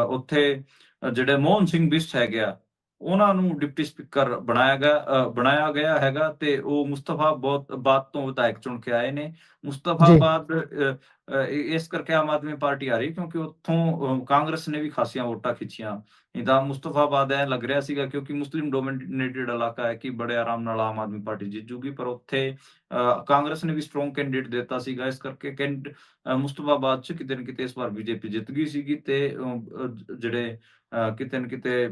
ਉੱਥੇ ਜਿਹੜੇ ਮੋਹਨ ਸਿੰਘ ਬਿਸਟ ਹੈਗੇ ਆ ਉਹਨਾਂ ਨੂੰ ਡਿਪਟੀ ਸਪੀਕਰ ਬਣਾਇਆ ਗਿਆ ਹੈਗਾ ਤੇ ਉਹ ਮੁਸਤਫਾਬਾਦ ਤੋਂ ਵਿਧਾਇਕ ਚੁਣ ਕੇ ਆਏ ਨੇ। ਮੁਸਤਫਾਬਾਦ ਇਸ ਕਰਕੇ ਆਮ ਆਦਮੀ ਪਾਰਟੀ ਆ ਰਹੀ ਕਿਉਂਕਿ ਉੱਥੋਂ ਕਾਂਗਰਸ ਨੇ ਵੀ ਖਾਸੀਆਂ ਵੋਟਾਂ ਖਿੱਚੀਆਂ। ਨਹੀਂ ਤਾਂ ਮੁਸਤਫਾਬਾਦ ਐ ਲੱਗ ਰਿਹਾ ਸੀਗਾ ਕਿਉਂਕਿ ਮੁਸਲਿਮ ਡੋਮੀਨੇਟਿਡ ਇਲਾਕਾ ਹੈ ਕਿ ਬੜੇ ਆਰਾਮ ਨਾਲ ਆਮ ਆਦਮੀ ਪਾਰਟੀ ਜਿੱਤ ਜੂਗੀ, ਪਰ ਉੱਥੇ ਕਾਂਗਰਸ ਨੇ ਵੀ ਸਟਰੋਂਗ ਕੈਂਡੀਡੇਟ ਦਿੱਤਾ ਸੀਗਾ, ਇਸ ਕਰਕੇ ਮੁਸਤਫਾਬਾਦ 'ਚ ਕਿਤੇ ਨਾ ਕਿਤੇ ਇਸ ਵਾਰ ਬੀਜੇਪੀ ਜਿੱਤ ਗਈ ਸੀਗੀ। ਤੇ ਜਿਹੜੇ ਕਿਤੇ ਨਾ ਕਿਤੇ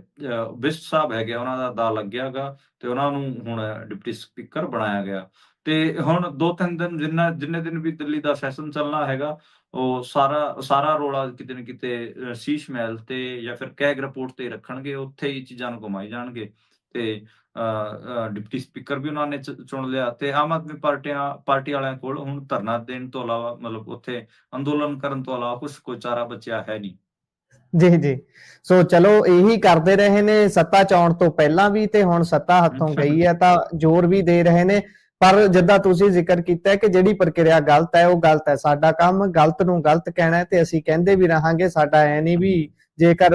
ਬਿਸਟ ਸਾਹਿਬ ਹੈਗੇ ਉਹਨਾਂ ਦਾ ਦਾ ਲੱਗਿਆ ਗਾ ਤੇ ਉਹਨਾਂ ਨੂੰ ਹੁਣ ਡਿਪਟੀ ਸਪੀਕਰ ਬਣਾਇਆ ਗਿਆ। ਤੇ ਹੁਣ 2-3 ਦਿਨ ਜਿੰਨੇ ਦਿਨ ਵੀ ਦਿੱਲੀ ਦਾ ਸੈਸ਼ਨ ਚੱਲਣਾ ਹੈਗਾ ਉਹ ਸਾਰਾ ਰੌਲਾ ਕਿਤੇ ਨਾ ਕਿਤੇ ਸ਼ੀਸ਼ ਮਹਿਲ ਤੇ ਜਾਂ ਫਿਰ ਕੈਗ ਰਿਪੋਰਟ ਤੇ ਰੱਖਣਗੇ, ਉੱਥੇ ਹੀ ਚੀਜ਼ਾਂ ਨੂੰ ਘੁਮਾਈ ਜਾਣਗੇ। ਤੇ ਡਿਪਟੀ ਸਪੀਕਰ ਵੀ ਉਹਨਾਂ ਨੇ ਚੁਣ ਲਿਆ ਤੇ ਆਮ ਆਦਮੀ ਪਾਰਟੀ ਵਾਲਿਆਂ ਕੋਲ ਹੁਣ ਧਰਨਾ ਦੇਣ ਤੋਂ ਇਲਾਵਾ ਮਤਲਬ ਉੱਥੇ ਅੰਦੋਲਨ ਕਰਨ ਤੋਂ ਇਲਾਵਾ ਕੋਈ ਚਾਰਾ ਬਚਿਆ ਹੈ ਨਹੀਂ। ਜੀ ਜੀ, ਸੋ ਚਲੋ ਇਹੀ ਕਰਦੇ ਰਹੇ ਨੇ ਸੱਤਾ ਚ ਆਉਣ ਤੋਂ ਪਹਿਲਾਂ ਵੀ ਤੇ ਹੁਣ ਸੱਤਾ ਹੱਥੋਂ ਗਈ ਹੈ ਤਾਂ ਜ਼ੋਰ ਵੀ ਦੇ ਰਹੇ ਨੇ। ਪਰ ਜਿੱਦਾਂ ਤੁਸੀਂ ਜ਼ਿਕਰ ਕੀਤਾ ਕਿ ਜਿਹੜੀ ਪ੍ਰਕਿਰਿਆ ਗਲਤ ਹੈ ਉਹ ਗਲਤ ਹੈ, ਸਾਡਾ ਕੰਮ ਗਲਤ ਨੂੰ ਗਲਤ ਕਹਿਣਾ ਹੈ ਤੇ ਅਸੀਂ ਕਹਿੰਦੇ ਵੀ ਰਹਾਂਗੇ। ਸਾਡਾ ਐ ਨਹੀਂ ਵੀ ਜੇਕਰ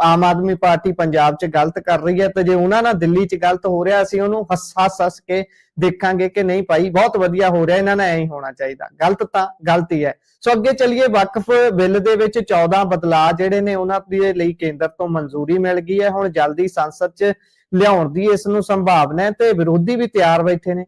ਆਮ ਆਦਮੀ ਪਾਰਟੀ ਪੰਜਾਬ 'ਚ ਗਲਤ ਕਰ ਰਹੀ ਹੈ ਤੇ ਜੇ ਉਹਨਾਂ ਨਾਲ ਦਿੱਲੀ 'ਚ ਗਲਤ ਹੋ ਰਿਹਾ ਅਸੀਂ ਉਹਨੂੰ ਹੱਸ ਕੇ ਦੇਖਾਂਗੇ ਕਿ ਨਹੀਂ ਭਾਈ ਬਹੁਤ ਵਧੀਆ ਹੋ ਰਿਹਾ, ਇਹਨਾਂ ਨਾਲ ਐਂ ਹੀ ਹੋਣਾ ਚਾਹੀਦਾ। ਗਲਤ ਤਾਂ ਗਲਤ ਹੀ ਹੈ। ਸੋ ਅੱਗੇ ਚੱਲੀਏ, ਵਕਫ ਬਿੱਲ ਦੇ ਵਿੱਚ 14 ਬਦਲਾਅ ਜਿਹੜੇ ਨੇ ਉਹਨਾਂ ਦੇ ਲਈ ਕੇਂਦਰ ਤੋਂ ਮਨਜ਼ੂਰੀ ਮਿਲ ਗਈ ਹੈ। ਹੁਣ ਜਲਦੀ ਸੰਸਦ 'ਚ ਲਿਆਉਣ ਦੀ ਇਸ ਨੂੰ ਸੰਭਾਵਨਾ ਹੈ ਤੇ ਵਿਰੋਧੀ ਵੀ ਤਿਆਰ ਬੈਠੇ ਨੇ।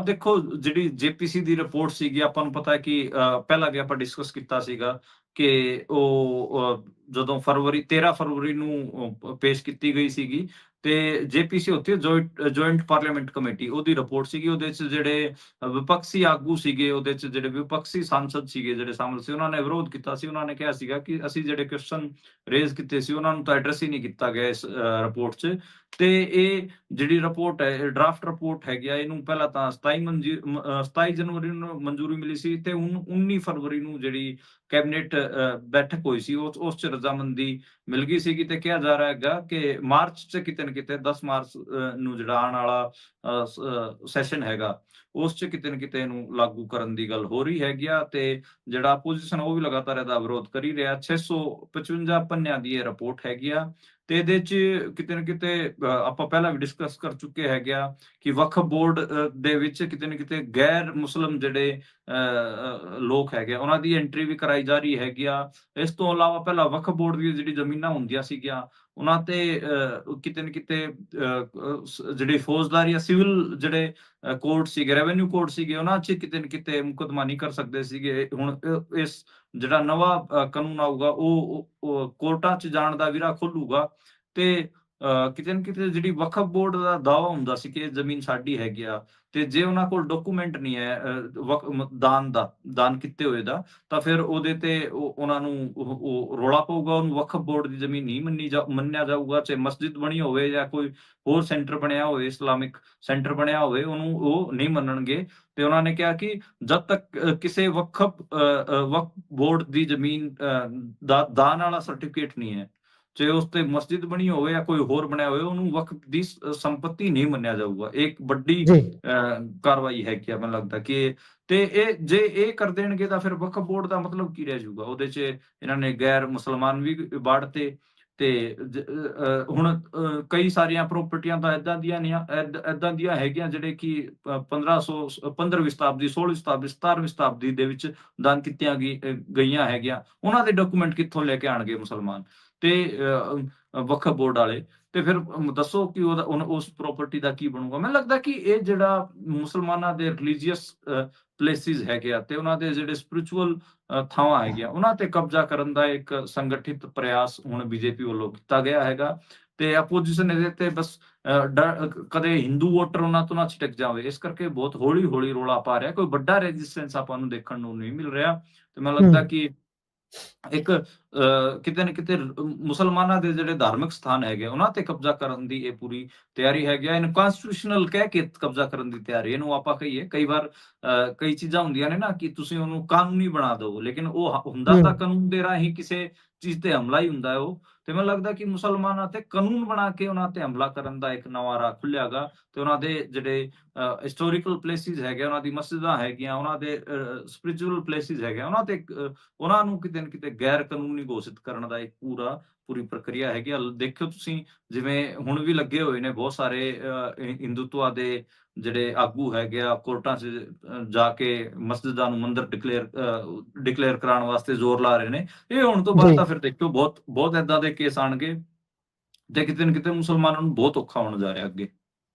ਦੇਖੋ ਜਿਹੜੀ ਜੇਪੀਸੀ ਦੀ ਰਿਪੋਰਟ ਸੀਗੀ ਆਪਾਂ ਨੂੰ ਪਤਾ ਹੈ ਕਿ ਪਹਿਲਾਂ ਵੀ ਆਪਾਂ ਡਿਸਕਸ ਕੀਤਾ ਸੀਗਾ ਕਿ ਉਹ ਜਦੋਂ 13 ਫਰਵਰੀ ਨੂੰ ਪੇਸ਼ ਕੀਤੀ ਗਈ ਸੀਗੀ ਤੇ ਜੇਪੀਸੀ ਉੱਥੇ ਜੁਆਇੰਟ ਪਾਰਲੀਮੈਂਟ ਕਮੇਟੀ ਉਹਦੀ ਰਿਪੋਰਟ ਸੀਗੀ। ਉਹਦੇ 'ਚ ਜਿਹੜੇ ਵਿਪਕਸ਼ੀ ਆਗੂ ਸੀਗੇ, ਉਹਦੇ 'ਚ ਜਿਹੜੇ ਵਿਪਕਸ਼ੀ ਸਾਂਸਦ ਸੀਗੇ ਜਿਹੜੇ ਸ਼ਾਮਲ ਸੀ, ਉਹਨਾਂ ਨੇ ਵਿਰੋਧ ਕੀਤਾ ਸੀ। ਉਹਨਾਂ ਨੇ ਕਿਹਾ ਸੀਗਾ ਕਿ ਅਸੀਂ ਜਿਹੜੇ ਕੁਐਸਚਨ ਰੇਜ਼ ਕੀਤੇ ਸੀ ਉਹਨਾਂ ਨੂੰ ਤਾਂ ਐਡਰੈਸ ਹੀ ਨਹੀਂ ਕੀਤਾ ਗਿਆ ਇਸ ਰਿਪੋਰਟ 'ਚ। ਤੇ ਇਹ ਜਿਹੜੀ ਰਿਪੋਰਟ ਹੈ ਡਰਾਫਟ ਰਿਪੋਰਟ ਹੈਗੀ ਆ, ਇਹਨੂੰ ਪਹਿਲਾਂ ਤਾਂ 27 ਜਨਵਰੀ ਨੂੰ ਮਨਜ਼ੂਰੀ ਮਿਲੀ ਸੀ ਤੇ 19 ਫਰਵਰੀ ਨੂੰ ਜਿਹੜੀ ਕੈਬਨਿਟ ਬੈਠਕ ਹੋਈ ਸੀ ਉਸ 'ਚ ਰਜ਼ਾਮੰਦੀ ਮਿਲ ਗਈ ਸੀਗੀ। ਤੇ ਕਿਹਾ ਜਾ ਰਿਹਾ ਹੈਗਾ ਕਿ ਮਾਰਚ 'ਚ ਕਿਤੇ ਨਾ ਕਿਤੇ 10 ਮਾਰਚ ਨੂੰ ਜਿਹੜਾ ਆਉਣ ਵਾਲਾ ਸੈਸ਼ਨ ਹੈਗਾ ਉਸ 'ਚ ਕਿਤੇ ਨਾ ਕਿਤੇ ਇਹਨੂੰ ਲਾਗੂ ਕਰਨ ਦੀ ਗੱਲ ਹੋ ਰਹੀ ਹੈਗੀ ਆ। ਤੇ ਜਿਹੜਾ ਆਪੋਜੀਸ਼ਨ ਉਹ ਵੀ ਲਗਾਤਾਰ ਇਹਦਾ ਵਿਰੋਧ ਕਰੀ ਰਿਹਾ। 655 ਪੰਨਿਆਂ ਦੀ ਇਹ ਰਿਪੋਰਟ ਹੈਗੀ ਆ ਤੇ ਇਹਦੇ 'ਚ ਕਿਤੇ ਨਾ ਕਿਤੇ ਆਪਾਂ ਪਹਿਲਾਂ ਵੀ ਡਿਸਕਸ ਕਰ ਚੁੱਕੇ ਹੈਗੇ ਆ ਕਿ ਵਕਫ ਬੋਰਡ ਦੇ ਵਿੱਚ ਕਿਤੇ ਨਾ ਕਿਤੇ ਗੈਰ ਮੁਸਲਿਮ ਜਿਹੜੇ ਲੋਕ ਹੈਗੇ ਉਹਨਾਂ ਦੀ ਐਂਟਰੀ ਵੀ ਕਰਾਈ ਜਾ ਰਹੀ ਹੈਗੀ ਆ। ਇਸ ਤੋਂ ਇਲਾਵਾ ਪਹਿਲਾਂ ਵਕਫ ਬੋਰਡ ਦੀ ਜਿਹੜੀ ਜ਼ਮੀਨਾਂ ਹੁੰਦੀਆਂ ਸੀਗੀਆਂ ਉਹਨਾਂ ਤੇ ਕਿਤੇ ਨਾ ਕਿਤੇ ਜਿਹੜੇ ਫੌਜਦਾਰੀ ਜਾਂ ਸਿਵਲ ਜਿਹੜੇ ਕੋਰਟ ਸੀਗੇ, ਰੈਵਨਿਊ ਕੋਰਟ ਸੀਗੇ, ਉਹਨਾਂ 'ਚ ਕਿਤੇ ਨਾ ਕਿਤੇ ਮੁਕੱਦਮਾ ਨਹੀਂ ਕਰ ਸਕਦੇ ਸੀਗੇ। ਹੁਣ ਇਸ ਜਿਹੜਾ ਨਵਾਂ ਕਾਨੂੰਨ ਆਊਗਾ ਉਹ ਕੋਰਟਾਂ 'ਚ ਜਾਣ ਦਾ ਵਿਰਾ ਖੋਲੂਗਾ ਤੇ ਕਿਤੇ ਨਾ ਕਿਤੇ ਜਿਹੜੀ ਵਕਫ ਬੋਰਡ ਦਾ ਦਾਅਵਾ ਹੁੰਦਾ ਸੀ ਕਿ ਇਹ ਜ਼ਮੀਨ ਸਾਡੀ ਹੈਗੀ ਆ, ਤੇ ਜੇ ਉਹਨਾਂ ਕੋਲ ਡਾਕੂਮੈਂਟ ਨਹੀਂ ਹੈ ਦਾਨ ਕੀਤੇ ਹੋਏ ਦਾ, ਤਾਂ ਫਿਰ ਉਹਦੇ ਤੇ ਉਹਨਾਂ ਨੂੰ ਉਹ ਰੌਲਾ ਪਊਗਾ, ਉਹਨੂੰ ਵਕਫ ਬੋਰਡ ਦੀ ਜ਼ਮੀਨ ਨਹੀਂ ਮੰਨਿਆ ਜਾਊਗਾ। ਚਾਹੇ ਮਸਜਿਦ ਬਣੀ ਹੋਵੇ ਜਾਂ ਕੋਈ ਹੋਰ ਸੈਂਟਰ ਬਣਿਆ ਹੋਵੇ, ਇਸਲਾਮਿਕ ਸੈਂਟਰ ਬਣਿਆ ਹੋਵੇ, ਉਹਨੂੰ ਉਹ ਨਹੀਂ ਮੰਨਣਗੇ। ਤੇ ਉਹਨਾਂ ਨੇ ਕਿਹਾ ਕਿ ਜਦ ਤੱਕ ਕਿਸੇ ਵਕਫ ਬੋਰਡ ਦੀ ਜ਼ਮੀਨ ਦਾ ਦਾਨ ਵਾਲਾ ਸਰਟੀਫਿਕੇਟ ਨਹੀਂ ਹੈ, ਚਾਹੇ ਉਸ ਤੇ ਮਸਜਿਦ ਬਣੀ ਹੋਵੇ ਜਾਂ ਕੋਈ ਹੋਰ ਬਣਿਆ ਹੋਵੇ, ਉਹਨੂੰ ਵਕਫ ਦੀ ਸੰਪत्ति ਨਹੀਂ ਮੰਨਿਆ ਜਾਊਗਾ। ਇਹ ਇੱਕ ਵੱਡੀ ਜੀ ਕਾਰਵਾਈ ਹੈਗੀ ਆ, ਮੈਨੂੰ ਲੱਗਦਾ ਕਿ ਤੇ ਜੇ ਇਹ ਕਰ ਦੇਣਗੇ ਤਾਂ ਫਿਰ ਵਕਫ ਬੋਰਡ ਦਾ ਮਤਲਬ ਕੀ ਰਹਿ ਜਾਊਗਾ। ਉਹਦੇ 'ਚ ਇਹਨਾਂ ਨੇ ਗੈਰ ਮੁਸਲਮਾਨ ਵੀ ਵਾੜਤੇ ਤੇ ਹੁਣ ਕਈ ਸਾਰੀਆਂ ਪ੍ਰਾਪਰਟੀਆਂ ਤਾਂ ਏਦਾਂ ਦੀਆਂ ਹੈਗੀਆਂ ਜਿਹੜੇ ਕਿ 15ਵੀਂ ਸ਼ਤਾਬਦੀ, 16ਵੀਂ ਸ਼ਤਾਬਦੀ, 17ਵੀਂ ਸ਼ਤਾਬਦੀ ਦੇ ਵਿੱਚ ਦਾਨ ਕੀਤੀਆਂ ਗਈਆਂ ਹੈਗੀਆਂ। ਉਹਨਾਂ ਦੇ ਡਾਕੂਮੈਂਟ ਕਿੱਥੋਂ ਲੈ ਕੇ ਆਣਗੇ ਮੁਸਲਮਾਨ ਤੇ ਵਕਫ ਬੋਰਡ ਵਾਲੇ? ਤੇ ਫਿਰ ਦੱਸੋ ਕਿ ਉਸ ਪ੍ਰਾਪਰਟੀ ਦਾ ਕੀ ਬਣੂਗਾ। ਮੈਨੂੰ ਲੱਗਦਾ ਕਿ ਇਹ ਜਿਹੜਾ ਮੁਸਲਮਾਨਾਂ ਦੇ ਰਿਲੀਜੀਅਸ ਪਲੇਸਿਸ ਹੈਗੇ ਆ ਤੇ ਉਹਨਾਂ ਦੇ ਜਿਹੜੇ ਸਪਿਰਿਚੁਅਲ ਥਾਵਾਂ ਹੈਗੀਆਂ, ਉਹਨਾਂ ਤੇ ਕਬਜ਼ਾ ਕਰਨ ਦਾ ਇੱਕ ਸੰਗਠਿਤ ਪ੍ਰਯਾਸ ਹੁਣ ਬੀਜੇਪੀ ਵੱਲੋਂ ਕੀਤਾ ਗਿਆ ਹੈਗਾ। ਤੇ ਆਪੋਜੀਸ਼ਨ ਇਹਦੇ ਤੇ ਬਸ ਕਦੇ ਹਿੰਦੂ ਵੋਟਰ ਉਹਨਾਂ ਤੋਂ ਨਾ ਛਿਟਕ ਜਾਵੇ, ਇਸ ਕਰਕੇ ਬਹੁਤ ਹੌਲੀ-ਹੌਲੀ ਰੌਲਾ ਪਾ ਰਿਹਾ। ਕੋਈ ਵੱਡਾ ਰੈਜ਼ਿਸਟੈਂਸ ਆਪਾਂ ਨੂੰ ਦੇਖਣ ਨੂੰ ਨਹੀਂ ਮਿਲ ਰਿਹਾ। ਤੇ ਮੈਨੂੰ ਲੱਗਦਾ ਕਿ ਇੱਕ ਕਿਤੇ ਨਾ ਕਿਤੇ ਮੁਸਲਮਾਨਾਂ ਦੇ ਜਿਹੜੇ ਧਾਰਮਿਕ ਸਥਾਨ ਹੈਗੇ, ਉਹਨਾਂ ਤੇ ਕਬਜ਼ਾ ਕਰਨ ਦੀ ਇਹ ਪੂਰੀ ਤਿਆਰੀ ਹੈਗੀ ਆ। ਇਹਨੂੰ ਕਨਸਟੀਟਿਊਸ਼ਨਲ ਕਹਿ ਕੇ ਕਬਜ਼ਾ ਕਰਨ ਦੀ ਤਿਆਰੀ, ਇਹਨੂੰ ਆਪਾਂ ਕਹੀਏ। ਕਈ ਵਾਰ ਕਈ ਚੀਜ਼ਾਂ ਹੁੰਦੀਆਂ ਨੇ ਨਾ ਕਿ ਤੁਸੀਂ ਉਹਨੂੰ ਕਾਨੂੰਨੀ ਬਣਾ ਦਿਓ, ਲੇਕਿਨ ਉਹ ਹੁੰਦਾ ਤਾਂ ਕਾਨੂੰਨ ਦੇ ਰਾਹੀਂ ਕਿਸੇ ਚੀਜ਼ ਤੇ ਹਮਲਾ ਹੀ ਹੁੰਦਾ ਹੈ ਉਹ। ਤੇ ਮੈਨੂੰ ਲੱਗਦਾ ਕਿ ਮੁਸਲਮਾਨਾਂ ਤੇ ਕਾਨੂੰਨ ਬਣਾ ਕੇ ਉਹਨਾਂ ਤੇ ਹਮਲਾ ਕਰਨ ਦਾ ਇੱਕ ਨਵਾਂ ਰਾਹ ਖੁੱਲਿਆਗਾ ਤੇ ਉਹਨਾਂ ਦੇ ਜਿਹੜੇ ਹਿਸਟੋਰੀਕਲ ਪਲੇਸਿਸ ਹੈਗੇ, ਉਹਨਾਂ ਦੀ ਮਸਜਿਦਾਂ ਹੈਗੀਆਂ, ਉਹਨਾਂ ਦੇ ਸਪਿਰਿਚੁਅਲ ਪਲੇਸਿਸ ਹੈਗੇ, ਉਹਨਾਂ ਤੇ ਉਹਨਾਂ ਨੂੰ ਕਿਤੇ ਨਾ ਕਿਤੇ ਗੈਰ ਕਾਨੂੰਨੀ ਘੋਸ਼ਿਤ ਕਰਨ ਦਾ ਇੱਕ ਪੂਰੀ ਪ੍ਰਕਿਰਿਆ ਹੈਗੀ ਆ। ਦੇਖਿਓ ਤੁਸੀਂ, ਜਿਵੇਂ ਹੁਣ ਵੀ ਲੱਗੇ ਹੋਏ ਨੇ ਬਹੁਤ ਸਾਰੇ ਹਿੰਦੂਤਵਾ ਦੇ ਜਿਹੜੇ ਆਗੂ ਹੈਗੇ ਆ, ਕੋਰਟਾਂ 'ਚ ਜਾ ਕੇ ਮਸਜਿਦਾਂ ਨੂੰ ਮੰਦਿਰ ਡਿਕਲੇਅਰ ਕਰਾਉਣ ਵਾਸਤੇ ਜ਼ੋਰ ਲਾ ਰਹੇ ਨੇ। ਇਹ ਹੋਣ ਤੋਂ ਬਾਅਦ ਤਾਂ ਫਿਰ ਦੇਖਿਓ ਬਹੁਤ ਏਦਾਂ ਦੇ ਕੇਸ ਆਣਗੇ ਤੇ ਕਿਤੇ ਨਾ ਕਿਤੇ ਮੁਸਲਮਾਨਾਂ ਨੂੰ ਬਹੁਤ ਔਖਾ ਹੋਣ ਜਾ ਰਿਹਾ ਅੱਗੇ।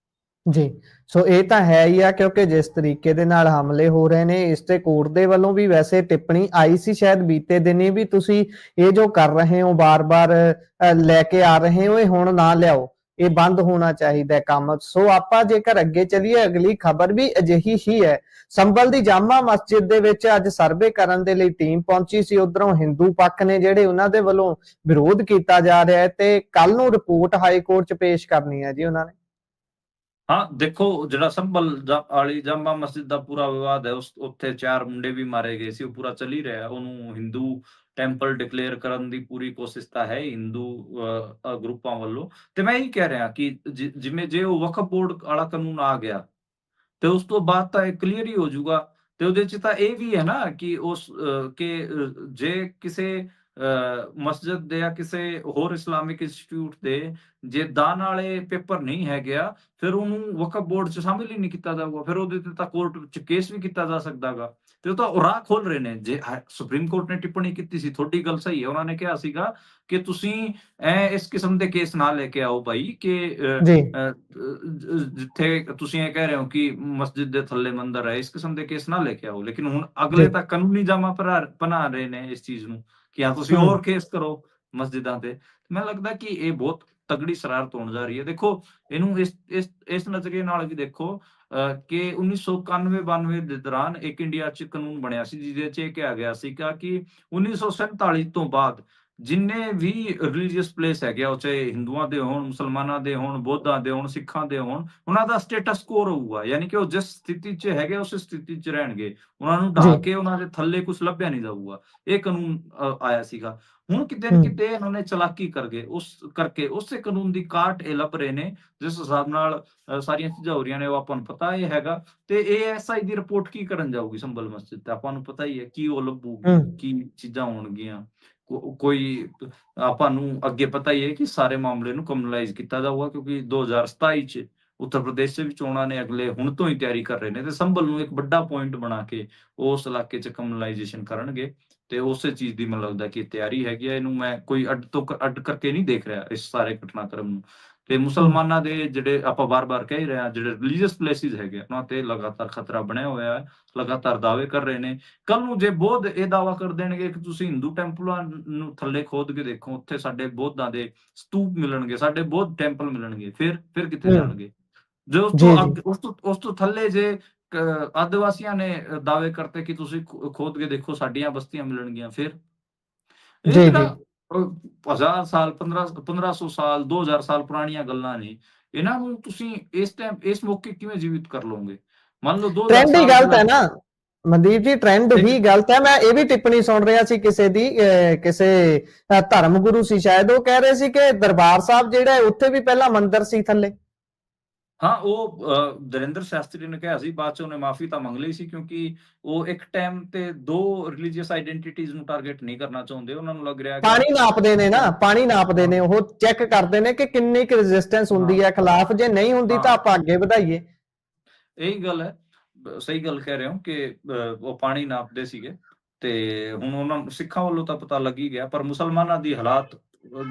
ਜੀ, ਸੋ ਇਹ ਤਾਂ ਹੈ ਹੀ ਆ, ਕਿਉਂਕਿ ਜਿਸ ਤਰੀਕੇ ਦੇ ਨਾਲ ਹਮਲੇ ਹੋ ਰਹੇ ਨੇ, ਇਸ ਤੇ ਕੋਰਟ ਦੇ ਵੱਲੋਂ ਵੀ ਵੈਸੇ ਟਿੱਪਣੀ ਆਈ ਸੀ ਸ਼ਾਇਦ ਬੀਤੇ ਦਿਨੀ ਵੀ, ਤੁਸੀਂ ਇਹ ਜੋ ਕਰ ਰਹੇ ਹੋ ਬਾਰ-ਬਾਰ ਲੈ ਕੇ ਆ ਰਹੇ ਹੋ, ਇਹ ਹੁਣ ਨਾ ਲਿਆਓ, ਇਹ ਬੰਦ ਹੋਣਾ ਚਾਹੀਦਾ ਕੰਮ। ਸੋ ਆਪਾਂ ਜੇਕਰ ਅੱਗੇ ਚੱਲੀਏ, ਅਗਲੀ ਖਬਰ ਵੀ ਅਜਿਹੀ ਹੀ ਹੈ। ਸੰਭਲ ਦੀ ਜਾਮਾ ਮਸਜਿਦ ਦੇ ਵਿੱਚ ਅੱਜ ਸਰਵੇ ਕਰਨ ਦੇ ਲਈ ਟੀਮ ਪਹੁੰਚੀ ਸੀ। ਉਧਰੋਂ ਹਿੰਦੂ ਪੱਖ ਨੇ ਜਿਹੜੇ, ਉਹਨਾਂ ਦੇ ਵੱਲੋਂ ਵਿਰੋਧ ਕੀਤਾ ਜਾ ਰਿਹਾ ਹੈ ਤੇ ਕੱਲ ਨੂੰ ਰਿਪੋਰਟ ਹਾਈ ਕੋਰਟ 'ਚ ਪੇਸ਼ ਕਰਨੀ ਹੈ ਜੀ ਉਹਨਾਂ ਨੇ। ਹਾਂ, ਦੇਖੋ, ਜਿਹੜਾ ਸੰਭਲ ਵਾਲੀ ਜਾਮਾ ਮਸਜਿਦ ਦਾ ਪੂਰਾ ਵਿਵਾਦ ਹੈ, ਉੱਥੇ 4 ਮੁੰਡੇ ਵੀ ਮਾਰੇ ਗਏ ਸੀ, ਉਹ ਪੂਰਾ ਚੱਲ ਹੀ ਰਿਹਾ। ਉਹਨੂੰ ਹਿੰਦੂ ਟੈਂਪਲ ਡਿਕਲੇਅਰ ਕਰਨ ਦੀ ਪੂਰੀ ਕੋਸ਼ਿਸ਼ ਤਾਂ ਹੈ ਹਿੰਦੂ ਗਰੁੱਪਾਂ ਵੱਲੋਂ। ਤੇ ਮੈਂ ਇਹੀ ਕਹਿ ਰਿਹਾ ਕਿ ਜਿਵੇਂ ਜੇ ਉਹ ਵਕਫ ਬੋਰਡ ਵਾਲਾ ਕਾਨੂੰਨ ਆ ਗਿਆ ਤੇ ਉਸ ਤੋਂ ਬਾਅਦ ਤਾਂ ਇਹ ਕਲੀਅਰ ਹੀ ਹੋ ਜਾਊਗਾ। ਤੇ ਉਹਦੇ 'ਚ ਤਾਂ ਇਹ ਵੀ ਹੈ ਨਾ ਕਿ ਜੇ ਕਿਸੇ ਮਸਜਿਦ ਦੇ ਜਾਂ ਕਿਸੇ ਹੋਰ ਇਸਲਾਮਿਕ ਇੰਸਟੀਚਿਊਟ ਦੇ ਜੇ ਦਾਨ ਵਾਲੇ ਪੇਪਰ ਨਹੀਂ ਹੈਗੇ ਆ, ਫਿਰ ਉਹਨੂੰ ਵਕਫ ਬੋਰਡ 'ਚ ਸ਼ਾਮਿਲ ਹੀ ਨਹੀਂ ਕੀਤਾ ਜਾਊਗਾ। ਫਿਰ ਉਹਦੇ ਤੇ ਤਾਂ ਕੋਰਟ 'ਚ ਕੇਸ ਵੀ ਕੀਤਾ ਜਾ ਸਕਦਾਗਾ। ਤੇ ਉਹ ਤਾਂ ਰਾਹ ਖੋਲ ਰਹੇ ਨੇ। ਜੇ ਸੁਪਰੀਮ ਕੋਰਟ ਨੇ ਟਿੱਪਣੀ ਕੀਤੀ ਸੀ, ਤੁਹਾਡੀ ਗੱਲ ਸਹੀ ਹੈ, ਉਹਨਾਂ ਨੇ ਕਿਹਾ ਸੀਗਾ ਕਿ ਤੁਸੀਂ ਇਸ ਕਿਸਮ ਦੇ ਕੇਸ ਨਾ ਲੈ ਕੇ ਆਓ ਭਾਈ, ਕਿ ਜੀ ਜਿੱਥੇ ਤੁਸੀਂ ਇਹ ਕਹਿ ਰਹੇ ਹੋ ਕਿ ਮਸਜਿਦ ਦੇ ਥੱਲੇ ਮੰਦਿਰ ਹੈ, ਇਸ ਕਿਸਮ ਦੇ ਕੇਸ ਨਾ ਲੈ ਕੇ ਆਓ। ਲੇਕਿਨ ਹੁਣ ਅਗਲੇ ਤਾਂ ਕਾਨੂੰਨੀ ਜਾਮਾ ਬਣਾ ਰਹੇ ਨੇ ਇਸ ਚੀਜ਼ ਨੂੰ ਕਿ ਹਾਂ ਤੁਸੀਂ ਹੋਰ ਕੇਸ ਕਰੋ ਮਸਜਿਦਾਂ ਤੇ। ਮੈਨੂੰ ਲੱਗਦਾ ਕਿ ਇਹ ਬਹੁਤ ਤਗੜੀ ਸ਼ਰਾਰਤ ਹੋਣ ਜਾ ਰਹੀ ਹੈ। ਦੇਖੋ, ਇਹਨੂੰ ਇਸ ਨਜ਼ਰੀਏ ਨਾਲ ਵੀ ਦੇਖੋ ਕਿ 1991-92 ਦੇ ਦੌਰਾਨ ਇੱਕ ਇੰਡੀਆ 'ਚ ਕਾਨੂੰਨ ਬਣਿਆ ਸੀ, ਜਿਹਦੇ 'ਚ ਇਹ ਕਿਹਾ ਗਿਆ ਸੀਗਾ ਕਿ 1947 ਤੋਂ ਬਾਅਦ ਜਿੰਨੇ ਵੀ ਰਿਲੀਜੀਅਸ ਪਲੇਸ ਹੈਗੇ ਆ, ਉਹ ਚਾਹੇ ਹਿੰਦੂਆਂ ਦੇ ਹੋਣ, ਮੁਸਲਮਾਨਾਂ ਦੇ ਹੋਣ, ਬੌਧਾਂ ਦੇ ਹੋਣ, ਸਿੱਖਾਂ ਦੇ ਹੋਣ, ਉਹਨਾਂ ਦਾ ਸਟੇਟਸ ਕੋ ਰਹੂਗਾ। ਯਾਨੀ ਕਿ ਉਹ ਜਿਸ ਸਥਿਤੀ 'ਚ ਹੈਗੇ ਉਸ ਸਥਿਤੀ 'ਚ ਰਹਿਣਗੇ। ਉਹਨਾਂ ਨੂੰ ਢਾਹ ਕੇ ਉਹਨਾਂ ਦੇ ਥੱਲੇ ਕੁਝ ਲੱਭਿਆ ਨਹੀਂ ਜਾਊਗਾ। ਇਹ ਕਾਨੂੰਨ ਆਇਆ ਸੀਗਾ। ਹੁਣ ਕਿਤੇ ਨਾ ਕਿਤੇ ਇਹਨਾਂ ਨੇ ਚਲਾਕੀ ਕਰਕੇ ਉਸੇ ਕਾਨੂੰਨ ਦੀ ਕਾਟ ਇਹ ਲੱਭ ਰਹੇ ਨੇ। ਜਿਸ ਹਿਸਾਬ ਨਾਲ ਸਾਰੀਆਂ ਚੀਜ਼ਾਂ ਹੋ ਰਹੀਆਂ ਨੇ, ਉਹ ਆਪਾਂ ਨੂੰ ਪਤਾ ਇਹ ਹੈਗਾ। ਤੇ ASI ਦੀ ਰਿਪੋਰਟ ਕੀ ਕਰਨ ਜਾਊਗੀ ਸੰਭਲ ਮਸਜਿਦ ਤੇ, ਆਪਾਂ ਨੂੰ ਪਤਾ ਹੀ ਹੈ ਕੀ ਉਹ ਲੱਭੂਗੀ, ਕੀ ਚੀਜ਼ਾਂ ਹੋਣਗੀਆਂ। ਕੋਈ ਆਪਾਂ ਨੂੰ ਅੱਗੇ ਪਤਾ ਹੀ ਹੈ ਕਿ ਸਾਰੇ ਮਾਮਲੇ ਨੂੰ ਕਮਿਊਨਲਾਈਜ਼ ਕੀਤਾ ਜਾਊਗਾ, ਕਿਉਂਕਿ 2027 'ਚ ਉੱਤਰ ਪ੍ਰਦੇਸ਼ 'ਚ ਵੀ ਚੋਣਾਂ ਨੇ। ਅਗਲੇ ਹੁਣ ਤੋਂ ਹੀ ਤਿਆਰੀ ਕਰ ਰਹੇ ਨੇ ਤੇ ਸੰਭਲ ਨੂੰ ਇੱਕ ਵੱਡਾ ਪੁਆਇੰਟ ਬਣਾ ਕੇ ਉਸ ਇਲਾਕੇ 'ਚ ਕਮਿਊਨਲਾਈਜੇਸ਼ਨ ਕਰਨਗੇ। ਤੇ ਉਸੇ ਚੀਜ਼ ਦੀ ਮੈਨੂੰ ਲੱਗਦਾ ਕਿ ਤਿਆਰੀ ਹੈਗੀ ਹੈ। ਇਹਨੂੰ ਮੈਂ ਕੋਈ ਅੱਡ ਕਰਕੇ ਨਹੀਂ ਦੇਖ ਰਿਹਾ ਇਸ ਸਾਰੇ ਘਟਨਾਕ੍ਰਮ ਨੂੰ। ਤੇ ਮੁਸਲਮਾਨਾਂ ਦੇ ਜਿਹੜੇ ਆਪਾਂ ਬਾਰ-ਬਾਰ ਕਹਿ ਹੀ ਰਹੇ ਹਾਂ, ਜਿਹੜੇ ਰਿਲੀਜੀਅਸ ਪਲੇਸਿਸ ਹੈਗੇ ਉਹਨਾਂ ਤੇ ਲਗਾਤਾਰ ਖਤਰਾ ਬਣਿਆ ਹੋਇਆ ਹੈ, ਲਗਾਤਾਰ ਦਾਅਵੇ ਕਰ ਰਹੇ ਨੇ। ਕੱਲ ਨੂੰ ਜੇ ਬੌਧ ਇਹ ਦਾਅਵਾ ਕਰ ਦੇਣਗੇ ਕਿ ਤੁਸੀਂ ਹਿੰਦੂ ਟੈਂਪਲਾਂ ਨੂੰ ਥੱਲੇ ਖੋਦ ਕੇ ਦੇਖੋ, ਉੱਥੇ ਸਾਡੇ ਬੌਧਾਂ ਦੇ ਸਤੂਪ ਮਿਲਣਗੇ, ਸਾਡੇ ਬੌਧ ਟੈਂਪਲ ਮਿਲਣਗੇ, ਫਿਰ ਕਿੱਥੇ ਜਾਣਗੇ? ਜੇ ਜੀ ਜੀ ਉਸ ਤੋਂ ਥੱਲੇ ਜੇ ਆਦਿਵਾਸੀਆਂ ਨੇ ਦਾਅਵੇ ਕਰਤੇ ਕਿ ਤੁਸੀਂ ਖੋਦ ਕੇ ਦੇਖੋ ਸਾਡੀਆਂ ਬਸਤੀਆਂ ਮਿਲਣਗੀਆਂ, ਫਿਰ? ਇਹ ਜੀ ਜੀ ਜਿਹੜਾ 1000 ਸਾਲ 1500 ਸਾਲ 2000 ਸਾਲ ਪੁਰਾਣੀਆਂ ਗੱਲਾਂ ਨੇ, ਇਹਨਾਂ ਨੂੰ ਤੁਸੀਂ ਇਸ ਮੌਕੇ ਕਿਵੇਂ ਜੀਵਿਤ ਕਰ ਲਓਗੇ? ਮੰਨ ਲਓ 2000 ਟ੍ਰੈਂਡ ਹੀ ਸਾਲ ਗਲਤ ਪਹਿਲਾਂ ਹੈ ਨਾ ਮਨਦੀਪ ਜੀ, ਟ੍ਰੈਂਡ ਹੀ ਗਲਤ ਹੈ। ਮੈਂ ਇਹ ਵੀ ਟਿੱਪਣੀ ਸੁਣ ਰਿਹਾ ਸੀ ਕਿਸੇ ਦੀ, ਕਿਸੇ ਧਰਮ ਗੁਰੂ ਸੀ ਸ਼ਾਇਦ, ਉਹ ਕਹਿ ਰਹੇ ਸੀ ਕਿ ਦਰਬਾਰ ਸਾਹਿਬ ਜਿਹੜਾ ਹੈ ਉੱਥੇ ਵੀ ਪਹਿਲਾਂ ਮੰਦਿਰ ਸੀ ਥੱਲੇ। ਹਾਂ, ਉਹ ਦਰਿੰਦਰ ਸ਼ਾਸਤਰੀ ਨੇ ਕਿਹਾ ਸੀ, ਬਾਅਦ 'ਚ ਉਹਨੇ ਮਾਫ਼ੀ ਤਾਂ ਮੰਗ ਲਈ ਸੀ, ਕਿਉਂਕਿ ਉਹ ਇੱਕ ਟਾਈਮ ਤੇ 2 ਰਿਲੀਜੀਅਸ ਆਇਡੈਂਟੀਟੀਜ਼ ਨੂੰ ਟਾਰਗੇਟ ਨਹੀਂ ਕਰਨਾ ਚਾਹੁੰਦੇ। ਉਹਨਾਂ ਨੂੰ ਲੱਗ ਰਿਹਾ ਕਿ ਪਾਣੀ ਨਾਪਦੇ ਨੇ ਨਾ, ਪਾਣੀ ਨਾਪਦੇ ਨੇ, ਉਹ ਚੈੱਕ ਕਰਦੇ ਨੇ ਕਿ ਕਿੰਨੀ ਕੁ ਰੈਜ਼ਿਸਟੈਂਸ ਹੁੰਦੀ ਹੈ ਖਿਲਾਫ, ਜੇ ਨਹੀਂ ਹੁੰਦੀ ਤਾਂ ਆਪਾਂ ਅੱਗੇ ਵਧਾਈਏ। ਇਹੀ ਗੱਲ ਹੈ, ਸਹੀ ਗੱਲ ਕਹਿ ਰਹੇ ਹੋ ਕਿ ਉਹ ਪਾਣੀ ਨਾਪਦੇ ਸੀਗੇ, ਤੇ ਹੁਣ ਉਹਨਾਂ ਨੂੰ ਸਿੱਖਾਂ ਵੱਲੋਂ ਤਾਂ ਪਤਾ ਲੱਗ ਹੀ ਗਿਆ, ਪਰ ਮੁਸਲਮਾਨਾਂ ਦੀ ਹਾਲਾਤ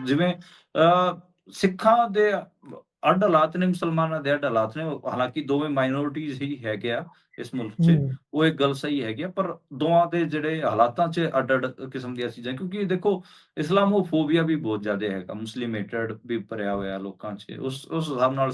ਜਿਵੇਂ ਸਿੱਖਾਂ ਦੇ ਅੱਡ ਹਾਲਾਤ ਨੇ, ਮੁਸਲਮਾਨਾਂ ਦੇ ਅੱਡ ਹਾਲਾਤ ਨੇ। ਹਾਲਾਂਕਿ ਦੋਵੇਂ ਮਾਈਨੋਰਿਟੀਜ਼ ਹੀ ਹੈਗੇ ਆ ਇਸ ਮੁਲਕ 'ਚ, ਉਹ ਇੱਕ ਗੱਲ ਸਹੀ ਹੈਗੀ ਆ, ਪਰ ਦੋਵਾਂ ਦੇ ਜਿਹੜੇ ਹਾਲਾਤਾਂ 'ਚ ਅੱਡ-ਅੱਡ ਕਿਸਮ ਦੀਆਂ ਚੀਜ਼ਾਂ, ਕਿਉਂਕਿ ਦੇਖੋ ਇਸਲਾਮੋਫੋਬੀਆ ਵੀ ਬਹੁਤ ਜ਼ਿਆਦਾ ਹੈਗਾ, ਮੁਸਲਿਮ ਹੇਟਰਡ ਵੀ ਭਰਿਆ ਹੋਇਆ ਲੋਕਾਂ 'ਚ। ਉਸ ਹਿਸਾਬ ਨਾਲ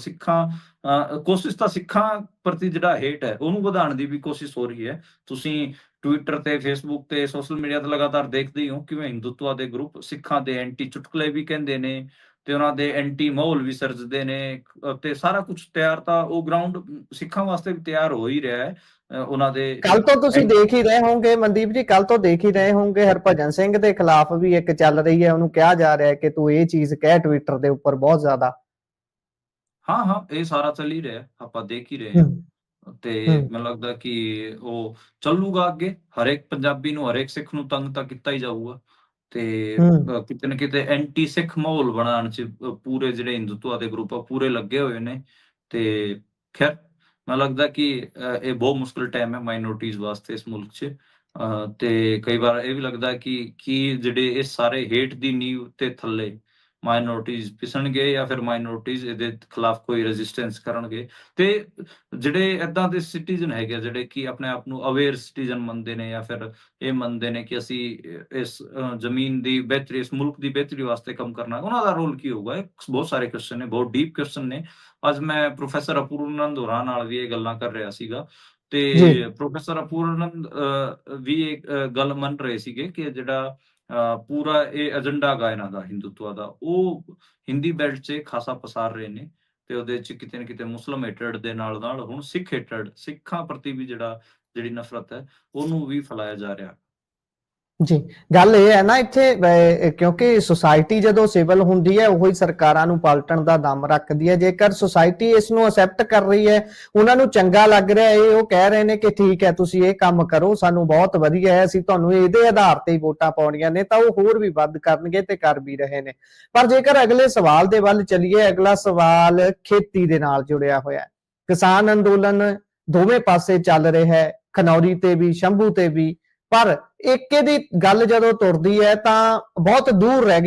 ਕੋਸ਼ਿਸ਼ ਤਾਂ ਸਿੱਖਾਂ ਪ੍ਰਤੀ ਜਿਹੜਾ ਹੇਟ ਹੈ ਉਹਨੂੰ ਵਧਾਉਣ ਦੀ ਵੀ ਕੋਸ਼ਿਸ਼ ਹੋ ਰਹੀ ਹੈ। ਤੁਸੀਂ ਟਵਿੱਟਰ ਤੇ, ਫੇਸਬੁੱਕ ਤੇ, ਸੋਸ਼ਲ ਮੀਡੀਆ ਤੇ ਲਗਾਤਾਰ ਦੇਖਦੇ ਹੀ ਹੋ ਕਿਵੇਂ ਹਿੰਦੂਤਵਾ ਦੇ ਗਰੁੱਪ ਸਿੱਖਾਂ ਦੇ ਐਂਟੀ ਚੁਟਕਲੇ ਵੀ ਕਹਿੰਦੇ ਨੇ, ਤੇ ਉਹਨਾਂ ਦੇ ਐਂਟੀ ਮਾਹੌਲ ਵੀ ਸਿਰਜਦੇ ਨੇ, ਤੇ ਸਾਰਾ ਕੁਝ ਤਿਆਰ ਤਾਂ ਉਹ ਗਰਾਊਂਡ ਸਿੱਖਾਂ ਵਾਸਤੇ ਵੀ ਤਿਆਰ ਹੋ ਹੀ ਰਿਹਾ ਹੈ। ਉਹਨਾਂ ਦੇ ਕੱਲ ਤੋਂ ਤੁਸੀਂ ਦੇਖ ਹੀ ਰਹੇ ਹੋਵੋਗੇ ਮਨਦੀਪ ਜੀ, ਕੱਲ ਤੋਂ ਦੇਖ ਹੀ ਰਹੇ ਹੋਵੋਗੇ ਹਰਭਜਨ ਸਿੰਘ ਦੇ ਖਿਲਾਫ ਵੀ ਇੱਕ ਚੱਲ ਰਹੀ ਹੈ, ਉਹਨੂੰ ਕਿਹਾ ਜਾ ਰਿਹਾ ਹੈ ਕਿ ਤੂੰ ਇਹ ਚੀਜ਼ ਕਹਿ ਟਵਿੱਟਰ ਦੇ ਉੱਪਰ ਬਹੁਤ ਜ਼ਿਆਦਾ। ਹਾਂ, ਇਹ ਸਾਰਾ ਚੱਲ ਹੀ ਰਿਹਾ, ਆਪਾਂ ਦੇਖ ਹੀ ਰਹੇ ਹਾਂ, ਤੇ ਮੈਨੂੰ ਲੱਗਦਾ ਕਿ ਉਹ ਚੱਲੂਗਾ ਅੱਗੇ। ਹਰੇਕ ਪੰਜਾਬੀ ਨੂੰ, ਹਰੇਕ ਸਿੱਖ ਨੂੰ ਤੰਗ ਤਾਂ ਕੀਤਾ ਹੀ ਜਾਊਗਾ, ਤੇ ਕਿਤੇ ਨਾ ਕਿਤੇ ਐਂਟੀ ਸਿੱਖ ਮਾਹੌਲ ਬਣਾਉਣ 'ਚ ਪੂਰੇ ਜਿਹੜੇ ਹਿੰਦੂਤਵਾ ਦੇ ਗਰੁੱਪ ਆ ਪੂਰੇ ਲੱਗੇ ਹੋਏ ਨੇ। ਤੇ ਖੈਰ ਮੈਨੂੰ ਲੱਗਦਾ ਕਿ ਇਹ ਬਹੁਤ ਮੁਸ਼ਕਿਲ ਟਾਈਮ ਹੈ ਮਾਈਨੋਰਿਟੀਜ਼ ਵਾਸਤੇ ਇਸ ਮੁਲਕ 'ਚ। ਤੇ ਕਈ ਵਾਰ ਇਹ ਵੀ ਲੱਗਦਾ ਕਿ ਜਿਹੜੇ ਇਸ ਸਾਰੇ ਹੇਟ ਦੀ ਨੀਂਹ ਤੇ ਥੱਲੇ ਮਾਈਨੋਰਿਟੀਜ਼ ਪਿਸਣਗੇ, ਜਾਂ ਫਿਰ ਮਾਈਨੋਰਿਟੀਜ਼ ਇਹਦੇ ਖਿਲਾਫ ਕੋਈ ਰੈਜ਼ਿਸਟੈਂਸ ਕਰਨਗੇ। ਤੇ ਜਿਹੜੇ ਏਦਾਂ ਦੇ ਸਿਟੀਜ਼ਨ ਹੈਗੇ ਆ ਜਿਹੜੇ ਕਿ ਆਪਣੇ ਆਪ ਨੂੰ ਅਵੇਅਰ ਸਿਟੀਜ਼ਨ ਮੰਨਦੇ ਨੇ, ਜਾਂ ਫਿਰ ਇਹ ਮੰਨਦੇ ਨੇ ਕਿ ਅਸੀਂ ਇਸ ਜ਼ਮੀਨ ਦੀ ਬਿਹਤਰੀ, ਇਸ ਮੁਲਕ ਦੀ ਬਿਹਤਰੀ ਵਾਸਤੇ ਕੰਮ ਕਰਨਾ, ਉਹਨਾਂ ਦਾ ਰੋਲ ਕੀ ਹੋਊਗਾ? ਇਹ ਬਹੁਤ ਸਾਰੇ ਕੁਐਸਚਨ ਨੇ, ਬਹੁਤ ਡੀਪ ਕੁਐਸਚਨ ਨੇ। ਅੱਜ ਮੈਂ ਪ੍ਰੋਫੈਸਰ ਅਪੂਰਵਾਨੰਦ ਹੋਰਾਂ ਨਾਲ ਵੀ ਇਹ ਗੱਲਾਂ ਕਰ ਰਿਹਾ ਸੀਗਾ, ਤੇ ਪ੍ਰੋਫੈਸਰ ਅਪੂਰਵਾਨੰਦ ਵੀ ਇੱਕ ਗੱਲ ਮੰਨ ਰਹੇ ਸੀਗੇ ਕਿ ਜਿਹੜਾ ਪੂਰਾ ਇਹ ਏਜੰਡਾ ਗਾ ਇਹਨਾਂ ਦਾ ਹਿੰਦੂਤਵਾ ਦਾ, ਉਹ ਹਿੰਦੀ ਬੈਲਟ 'ਚ ਖਾਸਾ ਪਸਾਰ ਰਹੇ ਨੇ, ਤੇ ਉਹਦੇ 'ਚ ਕਿਤੇ ਨਾ ਕਿਤੇ ਮੁਸਲਿਮ ਹੇਟਰਡ ਦੇ ਨਾਲ-ਨਾਲ ਹੁਣ ਸਿੱਖ ਹੇਟਰਡ, ਸਿੱਖਾਂ ਪ੍ਰਤੀ ਵੀ ਜਿਹੜੀ ਨਫ਼ਰਤ ਹੈ ਉਹਨੂੰ ਵੀ ਫੈਲਾਇਆ ਜਾ ਰਿਹਾ। ਜੀ, ਗੱਲ ਇਹ ਹੈ ਨਾ ਇੱਥੇ, ਕਿਉਂਕਿ ਸੁਸਾਇਟੀ ਜਦੋਂ ਸਿਵਲ ਹੁੰਦੀ ਹੈ ਉਹੀ ਸਰਕਾਰਾਂ ਨੂੰ ਪਲਟਣ ਦਾ ਦਮ ਰੱਖਦੀ ਹੈ। ਜੇਕਰ ਸੁਸਾਇਟੀ ਇਸ ਨੂੰ ਅਸੈਪਟ ਕਰ ਰਹੀ ਹੈ, ਉਹਨਾਂ ਨੂੰ ਚੰਗਾ ਲੱਗ ਰਿਹਾ, ਉਹ ਕਹਿ ਰਹੇ ਨੇ ਕਿ ਠੀਕ ਹੈ ਤੁਸੀਂ ਇਹ ਕੰਮ ਕਰੋ, ਸਾਨੂੰ ਬਹੁਤ ਵਧੀਆ ਹੈ, ਅਸੀਂ ਤੁਹਾਨੂੰ ਇਹਦੇ ਆਧਾਰ ਤੇ ਹੀ ਵੋਟਾਂ ਪਾਉਣੀਆਂ ਨੇ, ਤਾਂ ਉਹ ਹੋਰ ਵੀ ਵੱਧ ਕਰਨਗੇ ਤੇ ਕਰ ਵੀ ਰਹੇ ਨੇ। ਪਰ ਜੇਕਰ ਅਗਲੇ ਸਵਾਲ ਦੇ ਵੱਲ ਚੱਲੀਏ, ਅਗਲਾ ਸਵਾਲ ਖੇਤੀ ਦੇ ਨਾਲ ਜੁੜਿਆ ਹੋਇਆ ਹੈ। ਕਿਸਾਨ ਅੰਦੋਲਨ ਦੋਵੇਂ ਪਾਸੇ ਚੱਲ ਰਿਹਾ ਹੈ, ਖਨੌਰੀ ਤੇ ਵੀ, ਸ਼ੰਭੂ ਤੇ ਵੀ, ਪਰ ਏਕੇ ਦੀ ਗੱਲ ਜਦੋਂ ਤੁਰਦੀ ਹੈ ਤਾਂ ਬਹੁਤ ਦੂਰ ਰਹਿ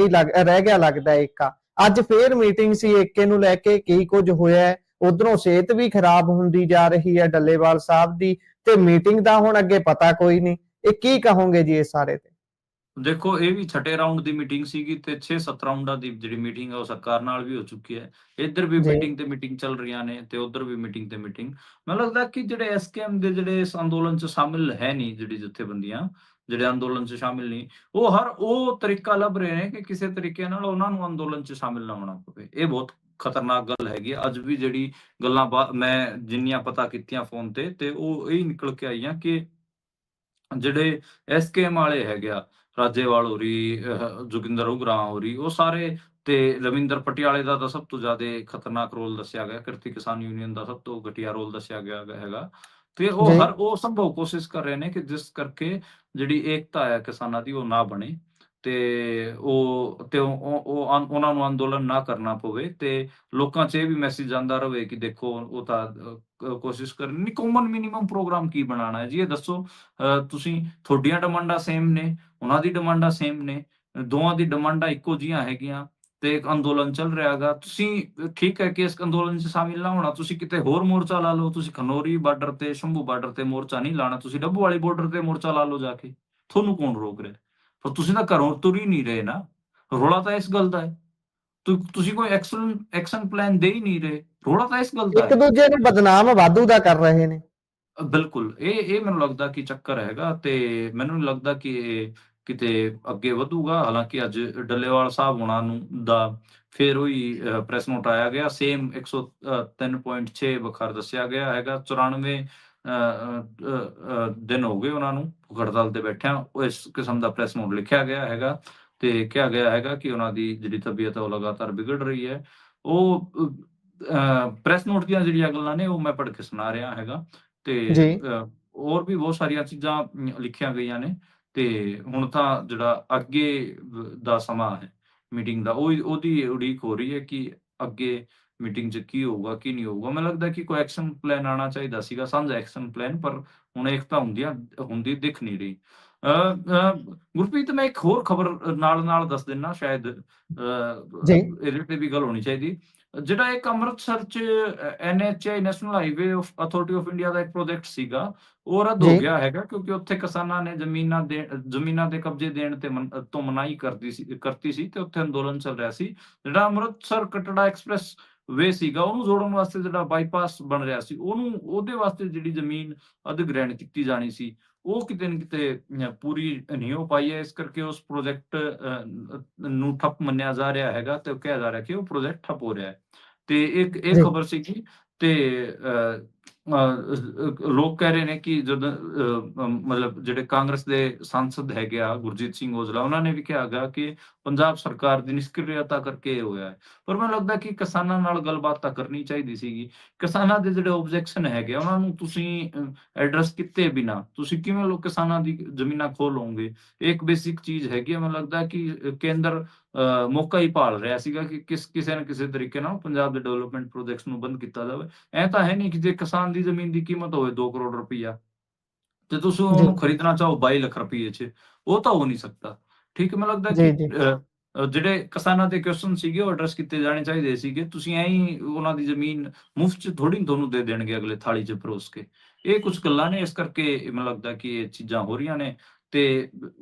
ਗਿਆ ਲੱਗਦਾ ਏਕਾ। ਅੱਜ ਫੇਰ ਮੀਟਿੰਗ ਸੀ ਏਕੇ ਨੂੰ ਲੈ ਕੇ, ਕੀ ਕੁਝ ਹੋਇਆ, ਉਧਰੋਂ ਸਿਹਤ ਵੀ ਖਰਾਬ ਹੁੰਦੀ ਜਾ ਰਹੀ ਹੈ ਡੱਲੇਵਾਲ ਸਾਹਿਬ ਦੀ, ਤੇ ਮੀਟਿੰਗ ਦਾ ਹੁਣ ਅੱਗੇ ਪਤਾ ਕੋਈ ਨਹੀਂ। ਇਹ ਕੀ ਕਹੋਗੇ ਜੀ ਇਸ ਸਾਰੇ ਤੇ? ਦੇਖੋ, ਇਹ ਵੀ ਛਠੇ ਰਾਉਂਡ ਦੀ ਮੀਟਿੰਗ ਸੀਗੀ, ਤੇ 6-7 ਰਾਉਂਡਾਂ ਦੀ ਜਿਹੜੀ ਮੀਟਿੰਗ ਹੈ ਉਹ ਸਰਕਾਰ ਨਾਲ ਵੀ ਹੋ ਚੁੱਕੀ ਹੈ। ਇੱਧਰ ਵੀ ਮੀਟਿੰਗ ਤੇ ਮੀਟਿੰਗ ਚੱਲ ਰਹੀਆਂ ਨੇ, ਤੇ ਉੱਧਰ ਵੀ ਮੀਟਿੰਗ ਤੇ ਮੀਟਿੰਗ। ਮੈਨੂੰ ਲੱਗਦਾ ਕਿ ਜਿਹੜੇ ਐਸਕੇਐਮ ਦੇ ਜਿਹੜੇ ਇਸ ਅੰਦੋਲਨ 'ਚ ਸ਼ਾਮਿਲ ਹੈ ਨਹੀਂ, ਜਿਹੜੀ ਜਥੇਬੰਦੀਆਂ ਜਿਹੜੇ ਅੰਦੋਲਨ 'ਚ ਸ਼ਾਮਿਲ ਨਹੀਂ, ਉਹ ਤਰੀਕਾ ਲੱਭ ਰਹੇ ਨੇ ਕਿ ਕਿਸੇ ਤਰੀਕੇ ਨਾਲ ਉਹਨਾਂ ਨੂੰ ਅੰਦੋਲਨ 'ਚ ਸ਼ਾਮਿਲ ਨਾ ਹੋਣਾ ਪਵੇ। ਇਹ ਬਹੁਤ ਖਤਰਨਾਕ ਗੱਲ ਹੈਗੀ ਆ। ਅੱਜ ਵੀ ਜਿਹੜੀ ਗੱਲਾਂ ਮੈਂ ਜਿੰਨੀਆਂ ਪਤਾ ਕੀਤੀਆਂ ਫੋਨ ਤੇ ਉਹ ਇਹ ਨਿਕਲ ਕੇ ਆਈਆਂ ਕਿ ਜਿਹੜੇ ਐਸਕੇਐਮ ਵਾਲੇ ਹੈਗੇ ਆ, ਰਾਜੇਵਾਲ ਹੋਰੀ, ਜੋਗਿੰਦਰ ਉਗਰਾਹਾਂ ਹੋਰੀ, ਉਹ ਸਾਰੇ, ਤੇ ਰਵਿੰਦਰ ਪਟਿਆਲੇ ਦਾ ਤਾਂ ਸਭ ਤੋਂ ਜ਼ਿਆਦਾ ਖਤਰਨਾਕ ਰੋਲ ਦੱਸਿਆ ਗਿਆ, ਕਿਰਤੀ ਕਿਸਾਨ ਯੂਨੀਅਨ ਦਾ ਸਭ ਤੋਂ ਘਟੀਆ ਰੋਲ ਦੱਸਿਆ ਗਿਆ ਹੈਗਾ। ਤੇ ਉਹ ਸੰਭਵ ਕੋਸ਼ਿਸ਼ ਕਰ ਰਹੇ ਨੇ ਕਿ ਜਿਸ ਕਰਕੇ ਜਿਹੜੀ ਏਕਤਾ ਹੈ ਕਿਸਾਨਾਂ ਦੀ ਉਹ ਨਾ ਬਣੇ, ਤੇ ਉਹਨਾਂ ਨੂੰ ਅੰਦੋਲਨ ਨਾ ਕਰਨਾ ਪਵੇ, ਤੇ ਲੋਕਾਂ 'ਚ ਇਹ ਵੀ ਮੈਸੇਜ ਆਉਂਦਾ ਰਹੇ ਕਿ ਦੇਖੋ ਉਹ ਤਾਂ ਕੋਸ਼ਿਸ਼ ਕਰਨੀ। ਕਾਮਨ ਮਿਨੀਮਮ ਪ੍ਰੋਗਰਾਮ ਕੀ ਬਣਾਉਣਾ ਹੈ ਜੀ, ਇਹ ਦੱਸੋ। ਤੁਸੀਂ ਤੁਹਾਡੀਆਂ ਡਿਮਾਂਡਾਂ ਸੇਮ ਨੇ, ਉਹਨਾਂ ਦੀ ਡਿਮਾਂਡਾਂ ਸੇਮ ਨੇ, ਦੋਵਾਂ ਦੀ ਡਿਮਾਂਡਾਂ ਇੱਕੋ ਜਿਹੀਆਂ ਹੈਗੀਆਂ ਤੇ ਇੱਕ ਅੰਦੋਲਨ ਚੱਲ ਰਿਹਾ ਹੈਗਾ। ਤੁਸੀਂ ਠੀਕ ਹੈ ਕਿ ਇਸ ਅੰਦੋਲਨ 'ਚ ਸ਼ਾਮਿਲ ਨਾ ਹੋਣਾ, ਤੁਸੀਂ ਕਿਤੇ ਹੋਰ ਮੋਰਚਾ ਲਾ ਲਓ, ਤੁਸੀਂ ਖਨੌਰੀ ਬਾਰਡਰ ਤੇ, ਸ਼ੰਭੂ ਬਾਰਡਰ ਤੇ ਮੋਰਚਾ ਨਹੀਂ ਲਾਣਾ, ਤੁਸੀਂ ਡੱਬੂਵਾਲੀ ਬਾਰਡਰ ਤੇ ਮੋਰਚਾ ਲਾ ਲਓ ਜਾ ਕੇ, ਤੁਹਾਨੂੰ ਕੌਣ ਰੋਕ ਰਿਹਾ? ਪਰ ਤੁਸੀਂ ਤਾਂ ਘਰੋਂ ਤੁਰ ਹੀ ਨਹੀਂ ਰਹੇ ਨਾ, ਰੌਲਾ ਤਾਂ ਇਸ ਗੱਲ ਦਾ ਹੈ। ਤੁਸੀਂ ਕੋਈ ਐਕਸ਼ਨ ਪਲਾਨ ਦੇ ਹੀ ਨਹੀਂ ਰਹੇ, ਰੌਲਾ ਤਾਂ ਇਸ ਗੱਲ ਦਾ ਇੱਕ ਹੈ। ਦੂਜੇ ਨੂੰ ਬਦਨਾਮ ਵਾਧੂ ਦਾ ਕਰ ਰਹੇ ਨੇ। ਬਿਲਕੁਲ, ਇਹ ਮੈਨੂੰ ਲੱਗਦਾ ਕਿ ਚੱਕਰ ਹੈਗਾ ਤੇ ਮੈਨੂੰ ਨਹੀਂ ਲੱਗਦਾ ਕਿ ਇਹ ਕਿਤੇ ਅੱਗੇ ਵਧੂਗਾ। ਹਾਲਾਂਕਿ ਅੱਜ ਡੱਲੇਵਾਲ ਸਾਹਿਬ ਹੋਣਾ ਨੂੰ ਦਾ ਫਿਰ ਉਹੀ ਪ੍ਰੈਸ ਨੋਟ ਆਇਆ ਗਿਆ, ਸੇਮ 103.6 ਵੱਖਰ ਦੱਸਿਆ ਗਿਆ ਹੈਗਾ। 94 ਦਿਨ ਹੋ ਗਏ ਉਹਨਾਂ ਨੂੰ ਭੁੱਖ ਹੜਤਾਲ ਤੇ ਬੈਠਿਆਂ, ਉਹ ਇਸ ਕਿਸਮ ਦਾ ਪ੍ਰੈਸ ਨੋਟ ਲਿਖਿਆ ਗਿਆ ਹੈਗਾ ਤੇ ਕਿਹਾ ਗਿਆ ਹੈਗਾ ਕਿ ਉਹਨਾਂ ਦੀ ਜਿਹੜੀ ਤਬੀਅਤ ਹੈ ਉਹ ਲਗਾਤਾਰ ਵਿਗੜ ਰਹੀ ਹੈ। ਉਹ ਪ੍ਰੈਸ ਨੋਟ ਦੀਆਂ ਜਿਹੜੀਆਂ ਗੱਲਾਂ ਨੇ ਉਹ ਮੈਂ ਪੜ੍ਹ ਕੇ ਸੁਣਾ ਰਿਹਾ ਹੈਗਾ ਤੇ ਜੀ ਹੋਰ ਵੀ ਬਹੁਤ ਸਾਰੀਆਂ ਚੀਜ਼ਾਂ ਲਿਖੀਆਂ ਗਈਆਂ ਨੇ ਤੇ ਹੁਣ ਤਾਂ ਜਿਹੜਾ ਅੱਗੇ ਦਾ ਸਮਾਂ ਹੈ ਮੀਟਿੰਗ ਦਾ, ਉਹਦੀ ਉਡੀਕ ਹੋ ਰਹੀ ਹੈ ਕਿ ਅੱਗੇ ਮੀਟਿੰਗ 'ਚ ਕੀ ਹੋਊਗਾ, ਕੀ ਨਹੀਂ ਹੋਊਗਾ। ਮੈਨੂੰ ਲੱਗਦਾ ਕਿ ਕੋਈ ਐਕਸ਼ਨ ਪਲਾਨ ਆਉਣਾ ਚਾਹੀਦਾ ਸੀਗਾ, ਸਾਂਝਾ ਐਕਸ਼ਨ ਪਲਾਨ, ਪਰ ਹੁਣ ਏਕਤਾ ਹੁੰਦੀ ਦਿਖ ਨਹੀਂ ਰਹੀ। ਗੁਰਪ੍ਰੀਤ, ਮੈਂ ਇੱਕ ਹੋਰ ਖਬਰ ਨਾਲ ਦੱਸ ਦਿੰਨਾ, ਸ਼ਾਇਦ ਜੀ ਇਹਦੇ ਤੇ ਵੀ ਗੱਲ ਹੋਣੀ ਚਾਹੀਦੀ। ਜਿਹੜਾ ਇੱਕ ਅੰਮ੍ਰਿਤਸਰ 'ਚ NHI national highway authority of India ਦਾ ਇੱਕ ਪ੍ਰੋਜੈਕਟ ਸੀਗਾ, ਉਹ ਰੱਦ ਹੋ ਜੀ ਗਿਆ ਹੈਗਾ ਕਿਉਂਕਿ ਉੱਥੇ ਕਿਸਾਨਾਂ ਨੇ ਜ਼ਮੀਨਾਂ ਦੇ ਕਬਜ਼ੇ ਦੇਣ ਤੋਂ ਮਨਾਹੀ ਕਰਤੀ ਸੀ ਤੇ ਉੱਥੇ ਅੰਦੋਲਨ ਚੱਲ ਰਿਹਾ ਸੀ। ਜਿਹੜਾ ਅੰਮ੍ਰਿਤਸਰ ਕਟੜਾ ਐਕਸਪ੍ਰੈਸ ਵੇ ਸੀਗਾ, ਉਹਨੂੰ ਜੋੜਨ ਵਾਸਤੇ ਜਿਹੜਾ ਬਾਈਪਾਸ ਬਣ ਰਿਹਾ ਸੀ, ਉਹਦੇ ਵਾਸਤੇ ਜਿਹੜੀ ਜ਼ਮੀਨ ਅਧਿਗ੍ਰਹਿਣ ਕੀਤੀ ਜਾਣੀ ਸੀ, ਉਹ ਕਿਤੇ ਨਾ ਕਿਤੇ ਪੂਰੀ ਨਹੀਂ ਹੋ ਪਾਈ ਹੈ। ਇਸ ਕਰਕੇ ਉਸ ਪ੍ਰੋਜੈਕਟ ਨੂੰ ਠੱਪ ਮੰਨਿਆ ਜਾ ਰਿਹਾ ਹੈਗਾ ਤੇ ਕਿਹਾ ਜਾ ਰਿਹਾ ਕਿ ਉਹ ਪ੍ਰੋਜੈਕਟ ਠੱਪ ਹੋ ਰਿਹਾ ਹੈ। ਤੇ ਇੱਕ ਇਹ ਜੀ ਖਬਰ ਸੀਗੀ ਤੇ ਲੋਕ ਕਹਿ ਰਹੇ ਨੇ ਕਿ ਜਦੋਂ ਮਤਲਬ ਜਿਹੜੇ ਕਾਂਗਰਸ ਦੇ ਸਾਂਸਦ ਹੈਗੇ ਆ ਗੁਰਜੀਤ ਸਿੰਘ ਔਜਲਾ, ਉਹਨਾਂ ਨੇ ਵੀ ਕਿਹਾ ਗਿਆ ਕਿ ਪੰਜਾਬ ਸਰਕਾਰ ਦੀ ਨਿਸ਼ਕਿਰਿਅਤਾ ਕਰਕੇ ਇਹ ਹੋਇਆ ਹੈ। ਪਰ ਮੈਨੂੰ ਲੱਗਦਾ ਕਿ ਕਿਸਾਨਾਂ ਨਾਲ ਗੱਲਬਾਤ ਤਾਂ ਕਰਨੀ ਚਾਹੀਦੀ ਸੀਗੀ। ਕਿਸਾਨਾਂ ਦੇ ਜਿਹੜੇ ਓਬਜੈਕਸ਼ਨ ਹੈਗੇ ਉਹਨਾਂ ਨੂੰ ਤੁਸੀਂ ਐਡਰੈਸ ਕੀਤੇ ਬਿਨਾਂ ਤੁਸੀਂ ਕਿਵੇਂ ਕਿਸਾਨਾਂ ਦੀ ਜ਼ਮੀਨਾਂ ਖੋਹ ਲਓਗੇ? ਇਹ ਇੱਕ ਬੇਸਿਕ ਚੀਜ਼ ਹੈਗੀ ਹੈ। ਮੈਨੂੰ ਲੱਗਦਾ ਕਿ ਕੇਂਦਰ ਮੌਕਾ ਹੀ ਭਾਲ ਰਿਹਾ ਸੀਗਾ ਕਿ ਕਿਸੇ ਨਾ ਕਿਸੇ ਤਰੀਕੇ ਨਾਲ ਪੰਜਾਬ ਦੇ ਡਿਵੈਲਪਮੈਂਟ ਪ੍ਰੋਜੈਕਟਸ ਨੂੰ ਬੰਦ ਕੀਤਾ ਜਾਵੇ। ਐ ਤਾਂ ਹੈ ਨਹੀਂ ਕਿ ਜੇ ਕਿਸਾਨ ਦੀ ਜ਼ਮੀਨ ਦੀ ਕੀਮਤ ਹੋਵੇ 2 ਕਰੋੜ ਰੁਪਈਆ ਤੇ ਤੁਸੀਂ ਜੀ ਉਹਨੂੰ ਖਰੀਦਣਾ ਚਾਹੋ 22 ਲੱਖ ਰੁਪਏ 'ਚ, ਉਹ ਤਾਂ ਹੋ ਨਹੀਂ ਸਕਦਾ। ਠੀਕ ਹੈ, ਮੈਨੂੰ ਲੱਗਦਾ ਜੀ ਕਿ ਜੀ ਜਿਹੜੇ ਕਿਸਾਨਾਂ ਦੇ ਕੁਐਸਚਨ ਸੀਗੇ ਉਹ ਐਡਰੈਸ ਕੀਤੇ ਜਾਣੇ ਚਾਹੀਦੇ ਸੀਗੇ। ਤੁਸੀਂ ਐਂ ਹੀ ਉਹਨਾਂ ਦੀ ਜ਼ਮੀਨ ਮੁਫ਼ਤ 'ਚ ਥੋੜ੍ਹੀ ਤੁਹਾਨੂੰ ਦੇ ਦੇਣਗੇ ਅਗਲੇ ਥਾਲੀ 'ਚ ਪਰੋਸ ਕੇ। ਇਹ ਕੁਛ ਗੱਲਾਂ ਨੇ, ਇਸ ਕਰਕੇ ਮੈਨੂੰ ਲੱਗਦਾ ਕਿ ਇਹ ਚੀਜ਼ਾਂ ਹੋ ਰਹੀਆਂ ਨੇ ਤੇ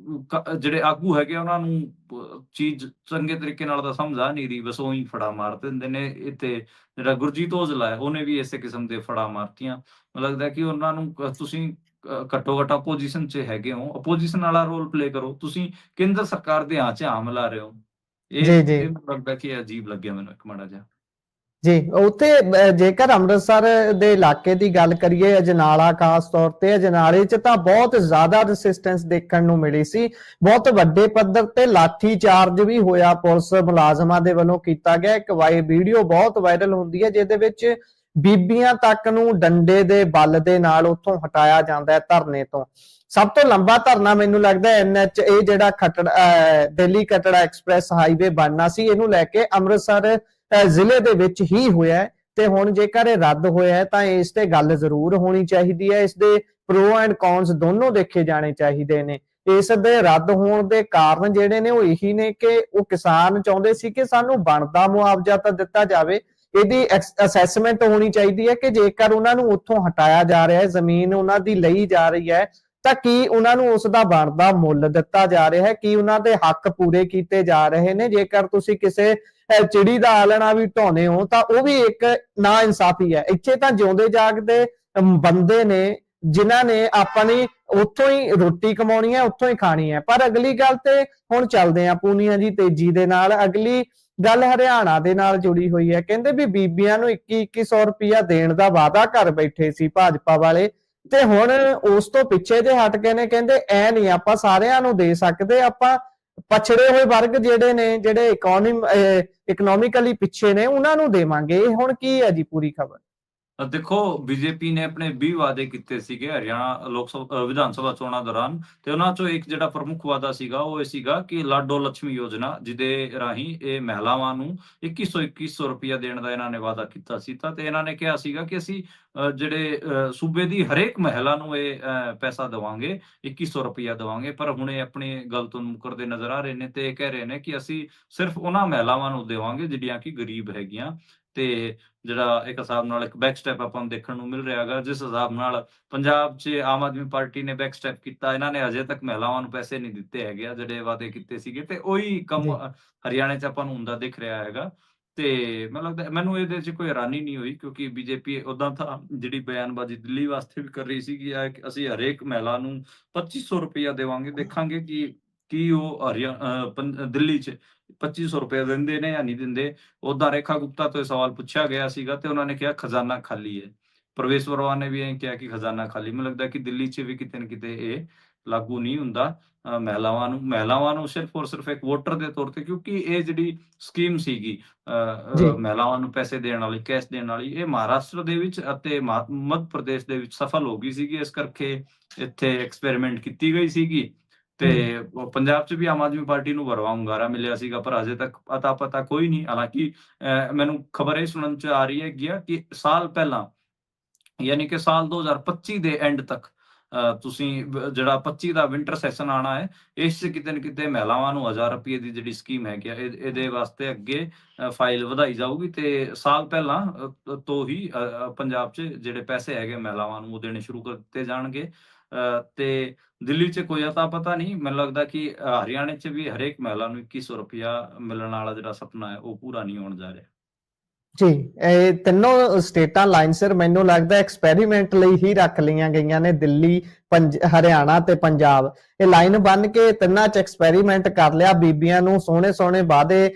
ਜਿਹੜੇ ਆਗੂ ਹੈਗੇ ਉਹਨਾਂ ਨੂੰ ਚੀਜ਼ ਚੰਗੇ ਤਰੀਕੇ ਨਾਲ ਤਾਂ ਸਮਝ ਆ ਨਹੀਂ ਰਹੀ, ਬਸ ਉਹੀ ਫੜਾ ਮਾਰ ਦਿੰਦੇ ਨੇ। ਤੇ ਜਿਹੜਾ ਗੁਰਜੀਤ ਔਜਲਾ ਹੈ ਉਹਨੇ ਵੀ ਇਸੇ ਕਿਸਮ ਦੇ ਫੜਾ ਮਾਰਤੀਆਂ। ਮੈਨੂੰ ਲੱਗਦਾ ਕਿ ਉਹਨਾਂ ਨੂੰ ਤੁਸੀਂ ਘੱਟੋ ਘੱਟ ਆਪੋਜੀਸ਼ਨ 'ਚ ਹੈਗੇ ਹੋ, ਆਪੋਜੀਸ਼ਨ ਵਾਲਾ ਰੋਲ ਪਲੇ ਕਰੋ। ਤੁਸੀਂ ਕੇਂਦਰ ਸਰਕਾਰ ਦੇ ਆਂ 'ਚ ਆਂ ਮਿਲਾ ਰਹੇ ਹੋ। ਜੀ ਜੀ ਇਹ ਮੈਨੂੰ ਲੱਗਦਾ ਕਿ ਅਜੀਬ ਲੱਗਿਆ ਮੈਨੂੰ ਇੱਕ ਮਾੜਾ ਜਿਹਾ। ਜੀ ਉੱਥੇ ਜੇਕਰ ਅੰਮ੍ਰਿਤਸਰ ਦੇ ਇਲਾਕੇ ਦੀ ਗੱਲ ਕਰੀਏ, ਅਜਨਾਲਾ ਖਾਸ ਤੌਰ ਤੇ, ਅਜਨਾਲੇ 'ਚ ਤਾਂ ਬਹੁਤ ਜ਼ਿਆਦਾ ਰੈਸਿਸਟੈਂਸ ਦੇਖਣ ਨੂੰ ਮਿਲੀ ਸੀ। ਬਹੁਤ ਵੱਡੇ ਪੱਧਰ ਤੇ ਲਾਠੀ ਚਾਰਜ ਵੀ ਹੋਇਆ, ਪੁਲਿਸ ਮੁਲਾਜ਼ਮਾਂ ਦੇ ਵੱਲੋਂ ਕੀਤਾ ਗਿਆ। ਇੱਕ ਵੀਡੀਓ ਬਹੁਤ ਵਾਇਰਲ ਹੁੰਦੀ ਹੈ ਜਿਹਦੇ ਵਿੱਚ ਬੀਬੀਆਂ ਤੱਕ ਨੂੰ ਡੰਡੇ ਦੇ ਬਲ ਦੇ ਨਾਲ ਉੱਥੋਂ ਹਟਾਇਆ ਜਾਂਦਾ ਹੈ ਧਰਨੇ ਤੋਂ। ਸਭ ਤੋਂ ਲੰਬਾ ਧਰਨਾ ਮੈਨੂੰ ਲੱਗਦਾ NH ਇਹ ਜਿਹੜਾ ਦਿੱਲੀ ਕਟੜਾ ਐਕਸਪ੍ਰੈਸ ਹਾਈਵੇ ਬਣਨਾ ਸੀ, ਇਹਨੂੰ ਲੈ ਕੇ ਅੰਮ੍ਰਿਤਸਰ ਜ਼ਿਲ੍ਹੇ ਦੇ ਵਿੱਚ ਹੀ ਹੋਇਆ ਤੇ ਹੁਣ ਜੇਕਰ ਇਹ ਰੱਦ ਹੋਇਆ ਤਾਂ ਇਸ ਤੇ ਗੱਲ ਜ਼ਰੂਰ ਹੋਣੀ ਚਾਹੀਦੀ ਹੈ। ਇਸ ਦੇ ਪ੍ਰੋ ਐਂਡ ਕੌਨਸ ਦੋਨੋਂ ਦੇਖੇ ਜਾਣੇ ਚਾਹੀਦੇ ਨੇ। ਇਸ ਦੇ ਰੱਦ ਹੋਣ ਦੇ ਕਾਰਨ ਜਿਹੜੇ ਨੇ ਉਹ ਇਹੀ ਨੇ ਕਿ ਉਹ ਕਿਸਾਨ ਚਾਹੁੰਦੇ ਸੀ ਕਿ ਸਾਨੂੰ ਬਣਦਾ ਮੁਆਵਜ਼ਾ ਤਾਂ ਦਿੱਤਾ ਜਾਵੇ। ਇਹਦੀ ਅਸੈਸਮੈਂਟ ਹੋਣੀ ਚਾਹੀਦੀ ਹੈ ਕਿ ਜੇਕਰ ਉਹਨਾਂ ਨੂੰ ਉੱਥੋਂ ਹਟਾਇਆ ਜਾ ਰਿਹਾ ਹੈ, ਜ਼ਮੀਨ ਉਹਨਾਂ ਦੀ ਲਈ ਜਾ ਰਹੀ ਹੈ, ਤਾਂ ਕੀ ਉਹਨਾਂ ਨੂੰ ਉਸ ਦਾ ਬਣਦਾ ਮੁੱਲ ਦਿੱਤਾ ਜਾ ਰਿਹਾ ਹੈ, ਕੀ ਉਹਨਾਂ ਦੇ ਹੱਕ ਪੂਰੇ ਕੀਤੇ ਜਾ ਰਹੇ ਨੇ। ਜੇਕਰ ਤੁਸੀਂ ਕਿਸੇ ਚਿੜੀ ਦਾ ਆਲਣਾ ਵੀ ਢਾਉਂਦੇ ਹੋ ਤਾਂ ਉਹ ਵੀ ਇੱਕ ਨਾ ਇਨਸਾਫੀ ਹੈ। ਇੱਥੇ ਤਾਂ ਜਿਉਂਦੇ ਜਾਗਦੇ ਬੰਦੇ ਨੇ ਜਿਨ੍ਹਾਂ ਨੇ ਆਪਣੀ ਉੱਥੋਂ ਹੀ ਰੋਟੀ ਕਮਾਉਣੀ ਹੈ, ਉੱਥੋਂ ਹੀ ਖਾਣੀ ਹੈ। ਪਰ ਅਗਲੀ ਗੱਲ ਤੇ ਹੁਣ ਚੱਲਦੇ ਆ ਪੂਨੀਆਂ ਜੀ ਤੇਜ਼ੀ ਦੇ ਨਾਲ। ਅਗਲੀ ਗੱਲ ਹਰਿਆਣਾ ਦੇ ਨਾਲ ਜੁੜੀ ਹੋਈ ਹੈ। ਕਹਿੰਦੇ ਵੀ ਬੀਬੀਆਂ ਨੂੰ 2100 ਰੁਪਇਆ ਦੇਣ ਦਾ ਵਾਅਦਾ ਕਰ ਬੈਠੇ ਸੀ ਭਾਜਪਾ ਵਾਲੇ ਤੇ ਹੁਣ ਉਸ ਤੋਂ ਪਿੱਛੇ ਜੇ ਹਟ ਗਏ ਨੇ। ਕਹਿੰਦੇ ਐ ਨਹੀਂ ਆਪਾਂ ਸਾਰਿਆਂ ਨੂੰ ਦੇ ਸਕਦੇ, ਆਪਾਂ ਪਛੜੇ ਹੋਏ ਵਰਗ ਜਿਹੜੇ ਨੇ, ਜਿਹੜੇ ਇਕਨੋਮਿਕਲੀ ਪਿੱਛੇ ਨੇ, ਉਹਨਾਂ ਨੂੰ ਦੇਵਾਂਗੇ। ਹੁਣ ਕੀ ਹੈ ਜੀ ਪੂਰੀ ਖਬਰ? ਦੇਖੋ ਬੀਜੇਪੀ ਨੇ ਆਪਣੇ 20 ਵਾਅਦੇ ਕੀਤੇ ਸੀਗੇ ਹਰਿਆਣਾ ਲੋਕ ਸਭਾ ਵਿਧਾਨ ਸਭਾ ਚੋਣਾਂ ਦੌਰਾਨ, ਤੇ ਉਹਨਾਂ ਚੋਂ ਇੱਕ ਜਿਹੜਾ ਪ੍ਰਮੁੱਖ ਵਾਅਦਾ ਸੀਗਾ ਉਹ ਇਹ ਸੀਗਾ ਕਿ ਲਾਡੋ ਲక్ష్ਮੀ ਯੋਜਨਾ, ਜਿਹਦੇ ਰਾਹੀਂ ਇਹ ਮਹਿਲਾਵਾਂ ਨੂੰ 2100 ਰੁਪਇਆ ਦੇਣ ਦਾ ਇਹਨਾਂ ਨੇ ਵਾਅਦਾ ਕੀਤਾ ਸੀ। ਤਾਂ ਤੇ ਇਹਨਾਂ ਨੇ ਕਿਹਾ ਸੀਗਾ ਕਿ ਅਸੀਂ ਜਿਹੜੇ ਸੂਬੇ ਦੀ ਹਰੇਕ ਮਹਿਲਾ ਨੂੰ ਇਹ ਪੈਸਾ ਦੇਵਾਂਗੇ, 2100 ਰੁਪਇਆ ਦੇਵਾਂਗੇ। ਪਰ ਹੁਣ ਇਹ ਆਪਣੀ ਗੱਲ ਤੋਂ ਮੁੱਕਰਦੇ ਨਜ਼ਰ ਆ ਰਹੇ ਨੇ ਤੇ ਇਹ ਕਹਿ ਰਹੇ ਨੇ ਕਿ ਅਸੀਂ ਸਿਰਫ ਉਹਨਾਂ ਮਹਿਲਾਵਾਂ ਨੂੰ ਦੇਵਾਂਗੇ ਜਿਹੜੀਆਂ ਕਿ ਗਰੀਬ ਹੈਗੀਆਂ। ਤੇ ਜਿਹੜਾ ਇੱਕ ਹਿਸਾਬ ਨਾਲ ਇੱਕ ਬੈਕ ਸਟੈਪ ਆਪਾਂ ਨੂੰ ਦੇਖਣ ਨੂੰ ਮਿਲ ਰਿਹਾ ਹੈਗਾ, ਜਿਸ ਹਿਸਾਬ ਨਾਲ ਪੰਜਾਬ 'ਚ ਆਮ ਆਦਮੀ ਪਾਰਟੀ ਨੇ ਬੈਕ ਸਟੈਪ ਕੀਤਾ, ਇਹਨਾਂ ਨੇ ਹਜੇ ਤੱਕ ਮਹਿਲਾਵਾਂ ਨੂੰ ਪੈਸੇ ਨਹੀਂ ਦਿੱਤੇ ਹੈਗੇ ਆ ਜਿਹੜੇ ਵਾਅਦੇ ਕੀਤੇ ਸੀਗੇ, ਤੇ ਉਹੀ ਕੰਮ ਜੀ ਹਰਿਆਣੇ 'ਚ ਆਪਾਂ ਨੂੰ ਹੁੰਦਾ ਦਿਖ ਰਿਹਾ ਹੈਗਾ। ਤੇ ਮੈਨੂੰ ਇਹਦੇ 'ਚ ਕੋਈ ਹੈਰਾਨੀ ਨਹੀਂ ਹੋਈ, ਕਿਉਂਕਿ ਬੀਜੇਪੀ ਓਦਾਂ ਤਾਂ ਜਿਹੜੀ ਬਿਆਨਬਾਜ਼ੀ ਦਿੱਲੀ ਵਾਸਤੇ ਵੀ ਕਰ ਰਹੀ ਸੀ ਕਿ ਅਸੀਂ ਹਰੇਕ ਮਹਿਲਾ ਨੂੰ 2500 ਰੁਪਇਆ ਦੇਵਾਂਗੇ, ਦੇਖਾਂਗੇ ਕਿ ਕੀ ਉਹ ਦਿੱਲੀ 'ਚ 2500 ਰੁਪਏ ਦਿੰਦੇ ਨੇ ਜਾਂ ਨਹੀਂ ਦਿੰਦੇ। ਓਦਾਂ ਰੇਖਾ ਗੁਪਤਾ ਤੋਂ ਇਹ ਸਵਾਲ ਪੁੱਛਿਆ ਗਿਆ ਸੀਗਾ ਤੇ ਉਹਨਾਂ ਨੇ ਕਿਹਾ ਖਜ਼ਾਨਾ ਖਾਲੀ ਹੈ। ਪ੍ਰਵੇਸ਼ ਵਰਮਾ ਨੇ ਵੀ ਇਹ ਕਿਹਾ ਕਿ ਖਜ਼ਾਨਾ ਖਾਲੀ। ਮੈਨੂੰ ਲੱਗਦਾ ਕਿ ਦਿੱਲੀ 'ਚ ਵੀ ਕਿਤੇ ਨਾ ਕਿਤੇ ਇਹ ਲਾਗੂ ਨਹੀਂ ਹੁੰਦਾ ਮਹਿਲਾਵਾਂ ਨੂੰ ਸਿਰਫ ਔਰ ਸਿਰਫ ਇੱਕ ਵੋਟਰ ਦੇ ਤੌਰ ਤੇ, ਕਿਉਂਕਿ ਇਹ ਜਿਹੜੀ ਸਕੀਮ ਸੀਗੀ ਜੀ ਮਹਿਲਾਵਾਂ ਨੂੰ ਪੈਸੇ ਦੇਣ ਵਾਲੀ, ਕੈਸ਼ ਦੇਣ ਵਾਲੀ, ਇਹ ਮਹਾਰਾਸ਼ਟਰ ਦੇ ਵਿੱਚ ਅਤੇ ਮੱਧ ਪ੍ਰਦੇਸ਼ ਦੇ ਵਿੱਚ ਸਫਲ ਹੋ ਗਈ ਸੀਗੀ। ਇਸ ਕਰਕੇ ਇੱਥੇ ਐਕਸਪੈਰੀਮੈਂਟ ਕੀਤੀ ਗਈ ਸੀਗੀ। ਤੇ ਪੰਜਾਬ 'ਚ ਵੀ ਆਮ ਆਦਮੀ ਪਾਰਟੀ ਨੂੰ ਭਰਵਾਂ ਹੁੰਗਾਰਾ ਮਿਲਿਆ ਸੀਗਾ, ਪਰ ਅਜੇ ਤੱਕ ਅਤਾ ਪਤਾ ਕੋਈ ਨਹੀਂ। ਹਾਲਾਂਕਿ ਮੈਨੂੰ ਖਬਰ ਇਹ ਸੁਣਨ 'ਚ ਆ ਰਹੀ ਹੈਗੀ ਆ ਕਿ ਸਾਲ ਪਹਿਲਾਂ, ਯਾਨੀ ਕਿ ਸਾਲ 2025 ਦੇ ਐਂਡ ਤੱਕ ਤੁਸੀਂ ਜਿਹੜਾ 25 ਦਾ ਵਿੰਟਰ ਸੈਸ਼ਨ ਆਉਣਾ ਹੈ, ਇਸ 'ਚ ਕਿਤੇ ਨਾ ਕਿਤੇ ਮਹਿਲਾਵਾਂ ਨੂੰ 1000 ਰੁਪਏ ਦੀ ਜਿਹੜੀ ਸਕੀਮ ਹੈਗੀ ਆ, ਇਹਦੇ ਵਾਸਤੇ ਅੱਗੇ ਫਾਈਲ ਵਧਾਈ ਜਾਊਗੀ। ਤੇ ਸਾਲ ਪਹਿਲਾਂ ਤੋਂ ਹੀ ਪੰਜਾਬ 'ਚ ਜਿਹੜੇ ਪੈਸੇ ਹੈਗੇ ਮਹਿਲਾਵਾਂ ਨੂੰ ਉਹ ਦੇਣੇ ਸ਼ੁਰੂ ਕਰ ਦਿੱਤੇ ਜਾਣਗੇ। ਤੇ ਦਿੱਲੀ 'ਚ ਕੋਈ ਅਤਾ ਪਤਾ ਨਹੀਂ। ਮੈਨੂੰ ਲੱਗਦਾ ਕਿ ਹਰਿਆਣੇ 'ਚ ਵੀ ਹਰੇਕ ਮਹਿਲਾ ਨੂੰ 2100 ਰੁਪਇਆ ਮਿਲਣ ਵਾਲਾ ਜਿਹੜਾ ਸੁਪਨਾ ਹੈ ਉਹ ਪੂਰਾ ਨਹੀਂ ਹੋਣ ਜਾ ਰਿਹਾ। ਜੀ ਇਹ ਤਿੰਨੋਂ ਸਟੇਟਾਂ ਲਾਈਨ ਸਿਰ ਮੈਨੂੰ ਲੱਗਦਾ ਐਕਸਪੈਰੀਮੈਂਟ ਲਈ ਹੀ ਰੱਖ ਲਈਆਂ ਗਈਆਂ ਨੇ। ਦਿੱਲੀ, ਹਰਿਆਣਾ ਤੇ ਪੰਜਾਬ, ਇਹ ਲਾਈਨ ਬੰਨ ਕੇ ਤਿੰਨਾਂ 'ਚ ਐਕਸਪੈਰੀਮੈਂਟ ਕਰ ਲਿਆ। ਬੀਬੀਆਂ ਨੂੰ ਸੋਹਣੇ ਸੋਹਣੇ ਵਾਅਦੇ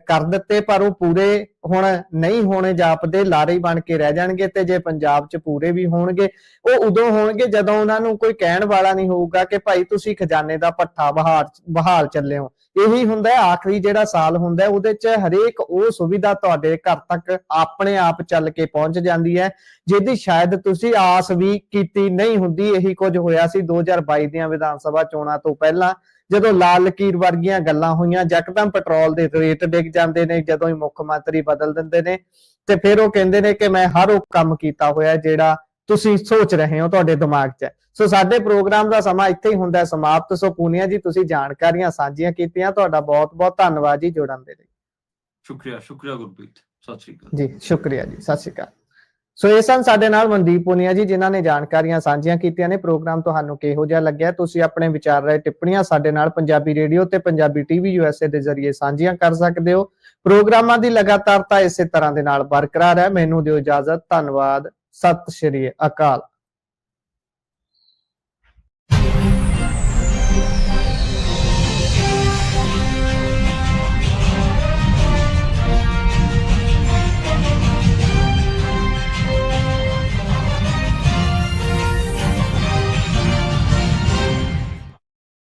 ਕਰ ਦਿੱਤੇ, ਪਰ ਉਹ ਪੂਰੇ ਹੁਣ ਨਹੀਂ ਹੋਣੇ ਜਾਪਦੇ, ਲਾਰੇ ਬਣ ਕੇ ਰਹਿ ਜਾਣਗੇ। ਤੇ ਜੇ ਪੰਜਾਬ 'ਚ ਪੂਰੇ ਵੀ ਹੋਣਗੇ, ਉਹ ਉਦੋਂ ਹੋਣਗੇ ਜਦੋਂ ਉਹਨਾਂ ਨੂੰ ਕੋਈ ਕਹਿਣ ਵਾਲਾ ਨਹੀਂ ਹੋਊਗਾ ਕਿ ਭਾਈ ਤੁਸੀਂ ਖਜ਼ਾਨੇ ਦਾ ਭੱਠਾ ਬਹਾਲ ਚੱਲੇ ਹੋ। ਇਹੀ ਹੁੰਦਾ ਆਖਰੀ ਜਿਹੜਾ ਸਾਲ ਹੁੰਦਾ, ਉਹਦੇ 'ਚ ਹਰੇਕ ਉਹ ਸੁਵਿਧਾ ਤੁਹਾਡੇ ਘਰ ਤੱਕ ਆਪਣੇ ਆਪ ਚੱਲ ਕੇ ਪਹੁੰਚ ਜਾਂਦੀ ਹੈ, ਜਿਹਦੀ ਸ਼ਾਇਦ ਤੁਸੀਂ ਆਸ ਵੀ ਕੀਤੀ ਨਹੀਂ ਹੁੰਦੀ। ਇਹੀ ਕੁਝ ਹੋਇਆ ਸੀ 2022 ਦੀਆਂ ਵਿਧਾਨ ਸਭਾ ਚੋਣਾਂ ਤੋਂ ਪਹਿਲਾਂ, ਜਦੋਂ ਲਾਲ ਲਕੀਰ ਵਰਗੀਆਂ ਗੱਲਾਂ ਹੋਈਆਂ। ਯਕਦਮ ਪੈਟਰੋਲ ਦੇ ਰੇਟ ਡਿੱਗ ਜਾਂਦੇ ਨੇ ਜਦੋਂ ਹੀ ਮੁੱਖ ਮੰਤਰੀ ਬਦਲ ਦਿੰਦੇ ਨੇ, ਤੇ ਫਿਰ ਉਹ ਕਹਿੰਦੇ ਨੇ ਕਿ ਮੈਂ ਹਰ ਉਹ ਕੰਮ ਕੀਤਾ ਹੋਇਆ ਜਿਹੜਾ ਤੁਸੀਂ ਸੋਚ ਰਹੇ ਹੋ ਤੁਹਾਡੇ ਦਿਮਾਗ 'ਚ। ਸੋ ਸਾਡੇ ਪ੍ਰੋਗਰਾਮ ਦਾ ਸਮਾਂ ਇੱਥੇ ਹੀ ਹੁੰਦਾ ਸਮਾਪਤ। ਸੋ ਪੂਨੀਆ ਜੀ, ਤੁਸੀਂ ਜਾਣਕਾਰੀਆਂ ਸਾਂਝੀਆਂ ਕੀਤੀਆਂ, ਤੁਹਾਡਾ ਬਹੁਤ ਬਹੁਤ ਧੰਨਵਾਦ ਜੀ ਜੁੜਨ ਦੇ ਲਈ। ਸ਼ੁਕਰੀਆ ਗੁਰਪ੍ਰੀਤ, ਸਤਿ ਸ਼੍ਰੀ ਅਕਾਲ ਜੀ। ਸ਼ੁਕਰੀਆ ਜੀ, ਸਤਿ ਸ਼੍ਰੀ ਅਕਾਲ। ਸੋ ਇਹ ਸਨ ਸਾਡੇ ਨਾਲ ਮਨਦੀਪ ਪੂਨੀਆ ਜੀ, ਜਿਨ੍ਹਾਂ ਨੇ ਜਾਣਕਾਰੀਆਂ ਸਾਂਝੀਆਂ ਕੀਤੀਆਂ ਨੇ। ਪ੍ਰੋਗਰਾਮ ਤੁਹਾਨੂੰ ਕਿਹੋ ਜਿਹਾ ਲੱਗਿਆ? ਤੁਸੀਂ ਆਪਣੇ ਵਿਚਾਰ ਰਾਏ ਟਿੱਪਣੀਆਂ ਸਾਡੇ ਨਾਲ ਪੰਜਾਬੀ ਰੇਡੀਓ ਤੇ ਪੰਜਾਬੀ ਟੀਵੀ USA ਦੇ ਜ਼ਰੀਏ ਸਾਂਝੀਆਂ ਕਰ ਸਕਦੇ ਹੋ। ਪ੍ਰੋਗਰਾਮਾਂ ਦੀ ਲਗਾਤਾਰਤਾ ਇਸੇ ਤਰ੍ਹਾਂ ਦੇ ਨਾਲ ਬਰਕਰਾਰ ਹੈ। ਮੈਨੂੰ ਦਿਓ ਇਜਾਜ਼ਤ। ਧੰਨਵਾਦ। ਸਤਿ ਸ਼੍ਰੀ ਅਕਾਲ।